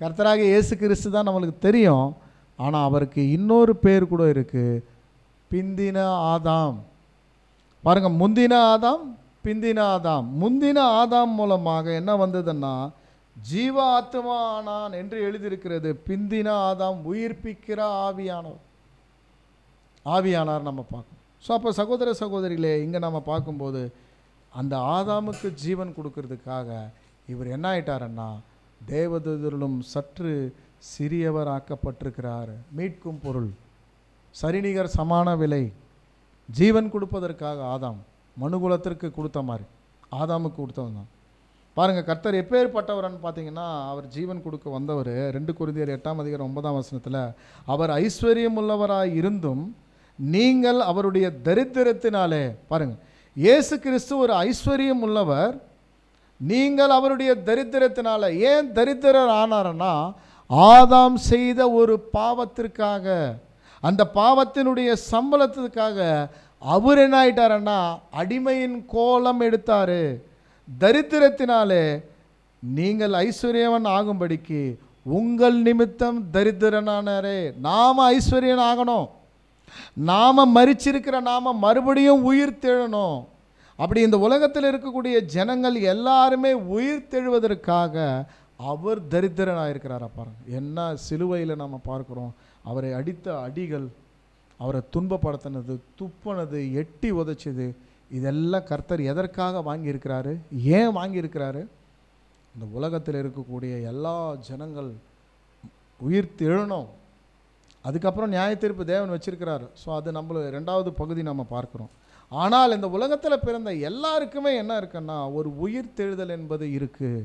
கர்த்தராக இயேசு கிறிஸ்து தான் நம்மளுக்கு தெரியும். ஆனால் அவருக்கு இன்னொரு பேர் கூட இருக்குது, பிந்தின ஆதாம். பாருங்கள், முந்தின ஆதாம், பிந்தின ஆதாம். முந்தின ஆதாம் மூலமாக என்ன வந்ததுன்னா ஜீவ ஆத்மா ஆனான் என்று எழுதியிருக்கிறது. பிந்தின ஆதாம் உயிர்ப்பிக்கிற ஆவியானார் நம்ம பார்க்கணும். ஸோ அப்போ சகோதர சகோதரிகளே இங்கே நம்ம பார்க்கும்போது அந்த ஆதாமுக்கு ஜீவன் கொடுக்கறதுக்காக இவர் என்ன ஆயிட்டாருன்னா தேவதூதரிலும் சற்று சிறியவராக்கப்பட்டிருக்கிறார். மீட்கும் பொருள், சரிநிகர் சமான விலை, ஜீவன் கொடுப்பதற்காக ஆதாம் மனுகுலத்திற்கு கொடுத்த மாதிரி ஆதாமுக்கு கொடுத்தவன் தான். பாருங்கள், கர்த்தர் எப்பேற்பட்டவர்னு பார்த்தீங்கன்னா, அவர் ஜீவன் கொடுக்க வந்தவர். 2 கொரிந்தியர் 8:9 அவர் ஐஸ்வர்யம் உள்ளவராய் இருந்தும் நீங்கள் அவருடைய தரித்திரத்தினாலே, பாருங்கள், இயேசு கிறிஸ்து ஒரு ஐஸ்வர்யம் உள்ளவர், நீங்கள் அவருடைய தரித்திரத்தினால. ஏன் தரித்திரர் ஆனார்னா, ஆதாம் செய்த ஒரு பாவத்திற்காக, அந்த பாவத்தினுடைய சம்பளத்துக்காக அவர் என்ன ஆயிட்டாரன்னா அடிமையின் கோலம் எடுத்தார். தரித்திரத்தினாலே நீங்கள் ஐஸ்வர்யவன் ஆகும்படிக்கு உங்கள் நிமித்தம் தரித்திரனானாரே. நாம் ஐஸ்வர்யன் ஆகணும், நாம் மரிச்சிருக்கிற நாம் மறுபடியும் உயிர் தெழணும். அப்படி இந்த உலகத்தில் இருக்கக்கூடிய ஜனங்கள் எல்லாருமே உயிர் தெழுவதற்காக அவர் தரித்திரனாக இருக்கிறாரா பாருங்க. என்ன சிலுவையில் நம்ம பார்க்குறோம், அவரை அடித்த அடிகள், அவரை துன்பப்படுத்தினது, துப்பினது, எட்டி உதைச்சது, இதெல்லாம் கர்த்தர் எதற்காக வாங்கியிருக்கிறாரு? ஏன் வாங்கியிருக்கிறாரு? இந்த உலகத்தில் இருக்கக்கூடிய எல்லா ஜனங்கள் உயிர் தெழணும். அதுக்கப்புறம் நியாய தீர்ப்பு தேவன் வச்சிருக்கிறாரு. ஸோ அது நம்மள 2வது பகுதி நம்ம பார்க்குறோம். ஆனால் இந்த உலகத்தில் பிறந்த எல்லாருக்குமே என்ன இருக்குன்னா ஒரு உயிர் தெழுதல் என்பது இருக்குது.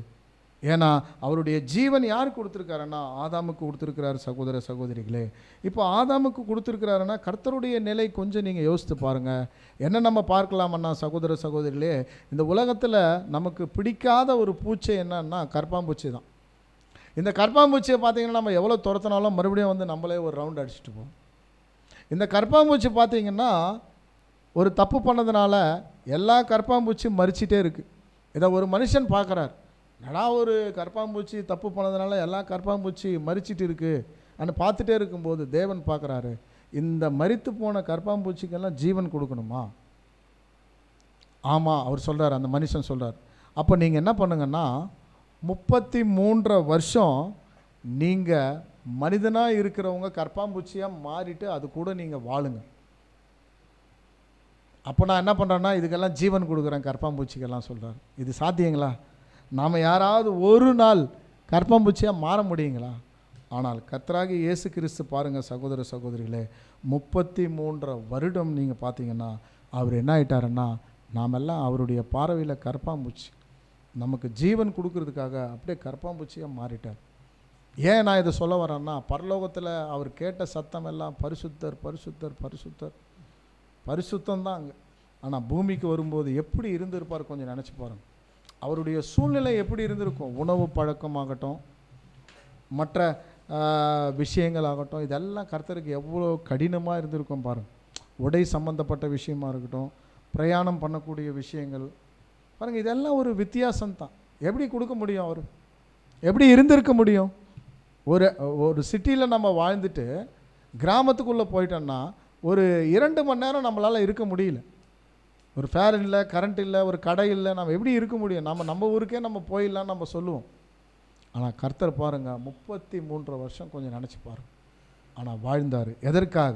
ஏன்னா அவருடைய ஜீவன் யாருக்கு கொடுத்துருக்காருன்னா ஆதாமுக்கு கொடுத்துருக்கிறாரு. சகோதர சகோதரிகளே, இப்போ ஆதாமுக்கு கொடுத்துருக்கிறாருன்னா கர்த்தருடைய நிலை கொஞ்சம் நீங்கள் யோசித்து பாருங்கள். என்ன நம்ம பார்க்கலாமன்னா சகோதர சகோதரிகளே, இந்த உலகத்தில் நமக்கு பிடிக்காத ஒரு பூச்சி என்னன்னா கற்பாம்பூச்சி தான். இந்த கற்பாம்பூச்சியை பார்த்தீங்கன்னா நம்ம எவ்வளோ துரத்தினாலும் மறுபடியும் வந்து நம்மளே ஒரு ரவுண்ட் அடிச்சுட்டு போவோம். இந்த கற்பாம்பூச்சி பார்த்தீங்கன்னா ஒரு தப்பு பண்ணதுனால எல்லா கற்பாம்பூச்சியும் மறிச்சிட்டே இருக்குது. இதை ஒரு மனுஷன் பார்க்குறார், நடா ஒரு கற்பாம்பூச்சி தப்பு பண்ணதுனால எல்லா கற்பாம்பூச்சி மறிச்சிட்டு இருக்குது அன்னு பார்த்துட்டே இருக்கும்போது தேவன் பார்க்குறாரு, இந்த மரித்து போன கற்பாம்பூச்சிக்கெல்லாம் ஜீவன் கொடுக்கணுமா? ஆமாம், அவர் சொல்கிறார், அந்த மனுஷன் சொல்கிறார், அப்போ நீங்கள் என்ன பண்ணுங்கன்னா 33 வருஷம் நீங்கள் மனிதனாக இருக்கிறவங்க கற்பாம்பூச்சியாக மாறிட்டு அது கூட நீங்கள் வாழுங்க. அப்போ நான் என்ன பண்ணுறேன்னா இதுக்கெல்லாம் ஜீவன் கொடுக்குறேன் கற்பாம்பூச்சிக்கெல்லாம் சொல்கிறார். இது சாத்தியங்களா? நாம் யாராவது ஒரு நாள் கற்பாம்பூச்சியாக மாற முடியுங்களா? ஆனால் கர்த்தராகிய இயேசு கிறிஸ்து பாருங்கள் சகோதர சகோதரிகளே, 33 வருடம் நீங்கள் பார்த்தீங்கன்னா அவர் என்ன ஆயிட்டாருன்னா நாமெல்லாம் அவருடைய பார்வையில் கற்பாம்பூச்சி, நமக்கு ஜீவன் கொடுக்கறதுக்காக அப்படியே கற்பாம்பூச்சியாக மாறிட்டார். ஏன் நான் இதை சொல்ல வரேன்னா, பரலோகத்தில் அவர் கேட்ட சத்தம் எல்லாம் பரிசுத்தர் பரிசுத்தர் பரிசுத்தர், பரிசுத்தம்தான் அங்கே. ஆனால் பூமிக்கு வரும்போது எப்படி இருந்திருப்பார் கொஞ்சம் நினச்சி பாருங்கள். அவருடைய சூழ்நிலை எப்படி இருந்திருக்கும்? உணவு பழக்கமாகட்டும், மற்ற விஷயங்களாகட்டும், இதெல்லாம் கர்த்தருக்கு எவ்வளோ கடினமாக இருந்திருக்கும் பாருங்கள். உடை சம்பந்தப்பட்ட விஷயமா இருக்கட்டும், பிரயாணம் பண்ணக்கூடிய விஷயங்கள் பாருங்கள், இதெல்லாம் ஒரு வித்தியாசம்தான். எப்படி கொடுக்க முடியும்? அவர் எப்படி இருந்திருக்க முடியும்? ஒரு சிட்டியில் நம்ம வாழ்ந்துட்டு கிராமத்துக்குள்ளே போயிட்டோன்னா ஒரு 2 மணி நேரம் நம்மளால் இருக்க முடியல. ஒரு ஃபேர் இல்லை, கரண்ட் இல்லை, ஒரு கடை இல்லை, நம்ம எப்படி இருக்க முடியும்? நம்ம ஊருக்கே நம்ம போயிடலான்னு நம்ம சொல்லுவோம். ஆனால் கர்த்தர் பாருங்கள் 33 வருஷம் கொஞ்சம் நினச்சி பாருங்கள். ஆனால் வாழ்ந்தார். எதற்காக?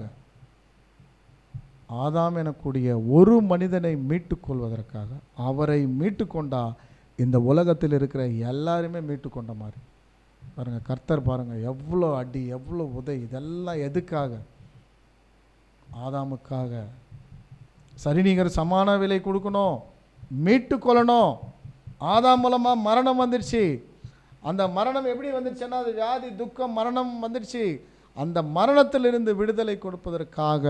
ஆதாம் எனக்கூடிய ஒரு மனிதனை மீட்டு கொள்வதற்காக. அவரை மீட்டு கொண்டா இந்த உலகத்தில் இருக்கிற எல்லாருமே மீட்டு கொண்ட மாதிரி. பாருங்கள் கர்த்தர் பாருங்கள் எவ்வளோ அடி, எவ்வளோ உதை, இதெல்லாம் எதுக்காக? ஆதாமுக்காக. சரி, நீங்கள் சமான விலை கொடுக்கணும், மீட்டு கொள்ளணும். ஆதாம் மூலமாக மரணம் வந்துடுச்சு. அந்த மரணம் எப்படி வந்துடுச்சுன்னா அது வியாதி, துக்கம், மரணம் வந்துடுச்சு. அந்த மரணத்திலிருந்து விடுதலை கொடுப்பதற்காக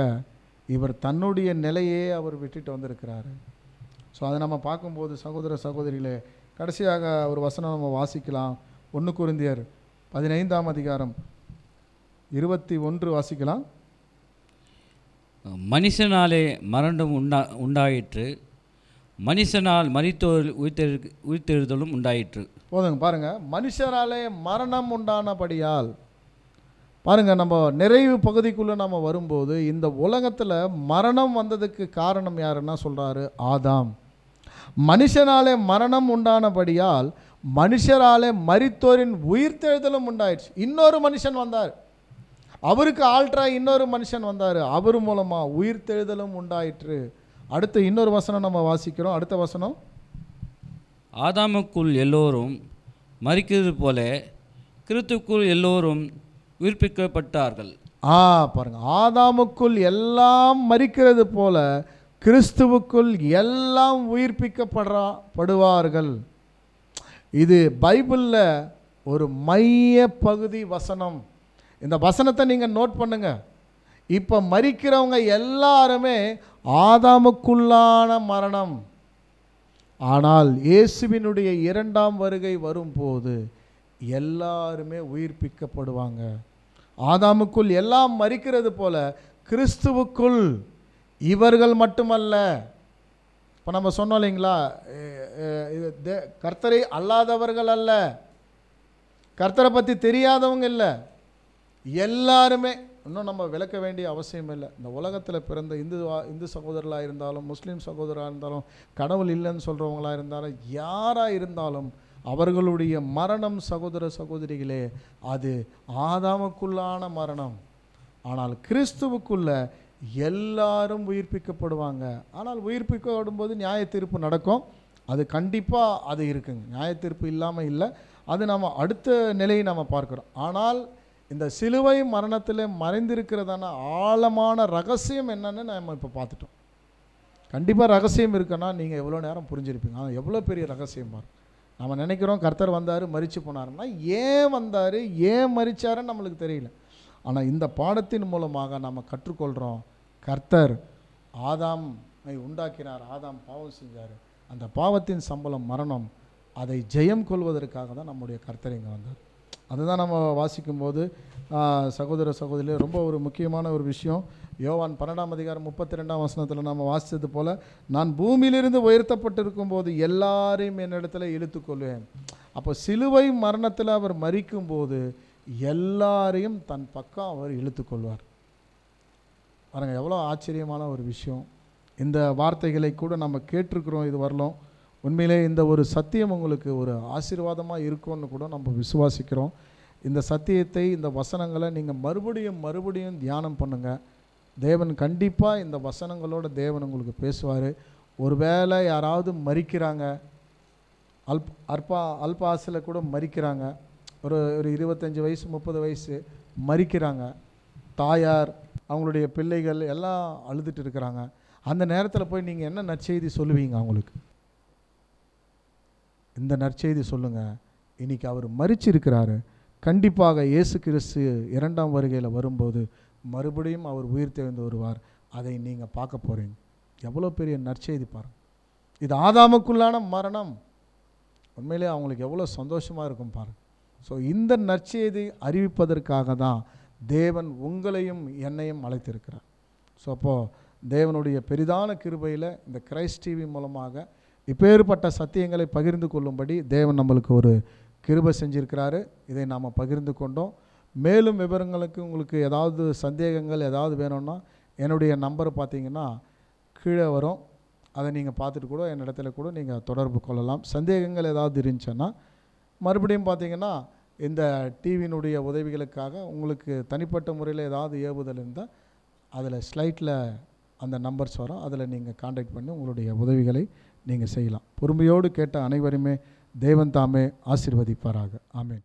இவர் தன்னுடைய நிலையே அவர் விட்டுட்டு வந்திருக்கிறாரு. ஸோ அதை நம்ம பார்க்கும்போது சகோதர சகோதரிகளே, கடைசியாக ஒரு வசனம் நம்ம வாசிக்கலாம். 1 கொரிந்தியர் 15:21 வாசிக்கலாம். மனுஷனாலே மரணம் உண்டாயிற்று, மனுஷனால் மரித்தோர் உயிர்த்தெழுதலும் உண்டாயிற்று. போதுங்க பாருங்கள், மனுஷராலே மரணம் உண்டானபடியால். பாருங்கள், நம்ம நிறைவு பகுதிக்குள்ளே நம்ம வரும்போது இந்த உலகத்தில் மரணம் வந்ததுக்கு காரணம் யாருன்னா சொல்கிறாரு ஆதாம். மனுஷனாலே மரணம் உண்டானபடியால் மனுஷராலே மரித்தோரின் உயிர்த்தெழுதலும் உண்டாயிடுச்சு. இன்னொரு மனுஷன் வந்தார், அவருக்கு ஆல்ட்ரா இன்னொரு மனுஷன் வந்தார், அவர் மூலமாக உயிர்த்தெழுதலும் உண்டாயிற்று. அடுத்து இன்னொரு வசனம் நம்ம வாசிக்கிறோம். அடுத்த வசனம், ஆதாமுக்குள் எல்லோரும் மரிக்கிறது போல கிறிஸ்துவுக்குள் எல்லோரும் உயிர்ப்பிக்கப்பட்டார்கள். பாருங்க, ஆதாமுக்குள் எல்லாம் மரிக்கிறது போல கிறிஸ்துவுக்குள் எல்லாம் உயிர்ப்பிக்கப்படுவார்கள். இது பைபிளில் ஒரு மைய பகுதி வசனம். இந்த வசனத்தை நீங்கள் நோட் பண்ணுங்க. இப்போ மரிக்கிறவங்க எல்லாருமே ஆதாமுக்குள்ளான மரணம். ஆனால் இயேசுவினுடைய இரண்டாம் வருகை வரும்போது எல்லாருமே உயிர்ப்பிக்கப்படுவாங்க. ஆதாமுக்குள் எல்லாம் மரிக்கிறது போல கிறிஸ்துவுக்குள் இவர்கள் மட்டுமல்ல. இப்போ நம்ம சொன்னோம் இல்லைங்களா, கர்த்தரை அல்லாதவர்கள் அல்ல, கர்த்தரை பற்றி தெரியாதவங்க இல்லை, எல்லாருமே. இன்னும் நம்ம விளக்க வேண்டிய அவசியம் இல்லை. இந்த உலகத்தில் பிறந்த இந்து சகோதரர்களாக இருந்தாலும், முஸ்லீம் சகோதரராக இருந்தாலும், கடவுள் இல்லைன்னு சொல்கிறவங்களாக இருந்தாலும், யாராக இருந்தாலும் அவர்களுடைய மரணம் சகோதர சகோதரிகளே அது ஆதாமுக்குள்ளான மரணம். ஆனால் கிறிஸ்துவுக்குள்ள எல்லாரும் உயிர்ப்பிக்கப்படுவாங்க. ஆனால் உயிர்ப்பிக்கப்படும் போது நியாய தீர்ப்பு நடக்கும். அது கண்டிப்பாக அது இருக்குங்க. நியாய தீர்ப்பு இல்லாமல் இல்லை. அது நம்ம அடுத்த நிலையை நம்ம பார்க்குறோம். ஆனால் இந்த சிலுவை மரணத்தில் மறைந்திருக்கிறதான ஆழமான ரகசியம் என்னன்னு நம்ம இப்போ பார்த்துட்டோம். கண்டிப்பாக ரகசியம் இருக்குன்னா நீங்கள் எவ்வளோ நேரம் புரிஞ்சிருப்பீங்க. ஆனால் எவ்வளோ பெரிய ரகசியம் பாருங்க. நம்ம நினைக்கிறோம் கர்த்தர் வந்தார் மரித்து போனாருன்னா, ஏன் வந்தார், ஏன் மரித்தாருன்னு நம்மளுக்கு தெரியல. ஆனால் இந்த பாடத்தின் மூலமாக நம்ம கற்றுக்கொள்கிறோம், கர்த்தர் ஆதாமை உண்டாக்கினார், ஆதாம் பாவம் செஞ்சார், அந்த பாவத்தின் சம்பளம் மரணம், அதை ஜெயம் கொள்வதற்காக தான் நம்முடைய கர்த்தர் இங்கே வந்தார். அதுதான் நம்ம வாசிக்கும்போது சகோதர சகோதரிகளே ரொம்ப ஒரு முக்கியமான ஒரு விஷயம். யோவான் 12:32 நம்ம வாசித்தது போல், நான் பூமியிலிருந்து உயர்த்தப்பட்டிருக்கும் போது எல்லாரையும் என்னிடத்துல இழுத்துக்கொள்வேன். அப்போ சிலுவை மரணத்தில் அவர் மரிக்கும்போது எல்லாரையும் தன் பக்கம் அவர் இழுத்துக்கொள்வார். பாருங்க எவ்வளோ ஆச்சரியமான ஒரு விஷயம். இந்த வார்த்தைகளை கூட நம்ம கேட்டிருக்கிறோம் இது வரலும். உண்மையிலே இந்த ஒரு சத்தியம் உங்களுக்கு ஒரு ஆசீர்வாதமாக இருக்கும்னு கூட நம்ம விசுவாசிக்கிறோம். இந்த சத்தியத்தை, இந்த வசனங்களை நீங்கள் மறுபடியும் தியானம் பண்ணுங்கள். தேவன் கண்டிப்பாக இந்த வசனங்களோட தேவன் உங்களுக்கு பேசுவார். ஒருவேளை யாராவது மரிக்கிறாங்க, அல்ப ஆசையில் கூட மரிக்கிறாங்க, ஒரு 25 வயசு 30 வயசு மரிக்கிறாங்க, தாயார் அவங்களுடைய பிள்ளைகள் எல்லாம் அழுதுட்டு இருக்கிறாங்க. அந்த நேரத்தில் போய் நீங்கள் என்ன நற்செய்தி சொல்லுவீங்க அவங்களுக்கு? இந்த நற்செய்தி சொல்லுங்கள், இன்றைக்கி அவர் மரிச்சிருக்கிறாரு, கண்டிப்பாக இயேசு கிறிஸ்து இரண்டாம் வருகையில் வரும்போது மறுபடியும் அவர் உயிர் தெழுந்து வருவார், அதை நீங்கள் பார்க்க போகிறீங்க. எவ்வளோ பெரிய நற்செய்தி பாருங்கள். இது ஆதாமுக்குள்ளான மரணம். உண்மையிலே அவங்களுக்கு எவ்வளோ சந்தோஷமாக இருக்கும் பாருங்கள். ஸோ இந்த நற்செய்தி அறிவிப்பதற்காக தான் தேவன் உங்களையும் என்னையும் அழைத்திருக்கிறார். ஸோ அப்போது தேவனுடைய பெரிதான கிருபையில் இந்த கிரைஸ்ட் டிவி மூலமாக இப்பேற்பட்ட சத்தியங்களை பகிர்ந்து கொள்ளும்படி தேவன் நம்மளுக்கு ஒரு கிருபை செஞ்சுருக்கிறாரு. இதை நாம் பகிர்ந்து கொண்டோம். மேலும் விவரங்களுக்கு உங்களுக்கு ஏதாவது சந்தேகங்கள் ஏதாவது வேணும்னா என்னுடைய நம்பர் பார்த்தீங்கன்னா கீழே வரும். அதை நீங்கள் பார்த்துட்டு கூட என்னிடத்துல கூட நீங்கள் தொடர்பு கொள்ளலாம். சந்தேகங்கள் ஏதாவது இருந்துச்சுன்னா மறுபடியும் பார்த்தீங்கன்னா இந்த டிவியினுடைய உதவிகளுக்காக உங்களுக்கு தனிப்பட்ட முறையில் ஏதாவது ஏவுதல் இருந்தால் அதில் ஸ்லைட்டில் அந்த நம்பர்ஸ் வரும். அதில் நீங்கள் கான்டாக்ட் பண்ணி உங்களுடைய உதவிகளை நீங்கள் செய்யலாம். பொறுமையோடு கேட்ட அனைவருமே தேவன் தாமே ஆசீர்வதிப்பாராக. ஆமென்.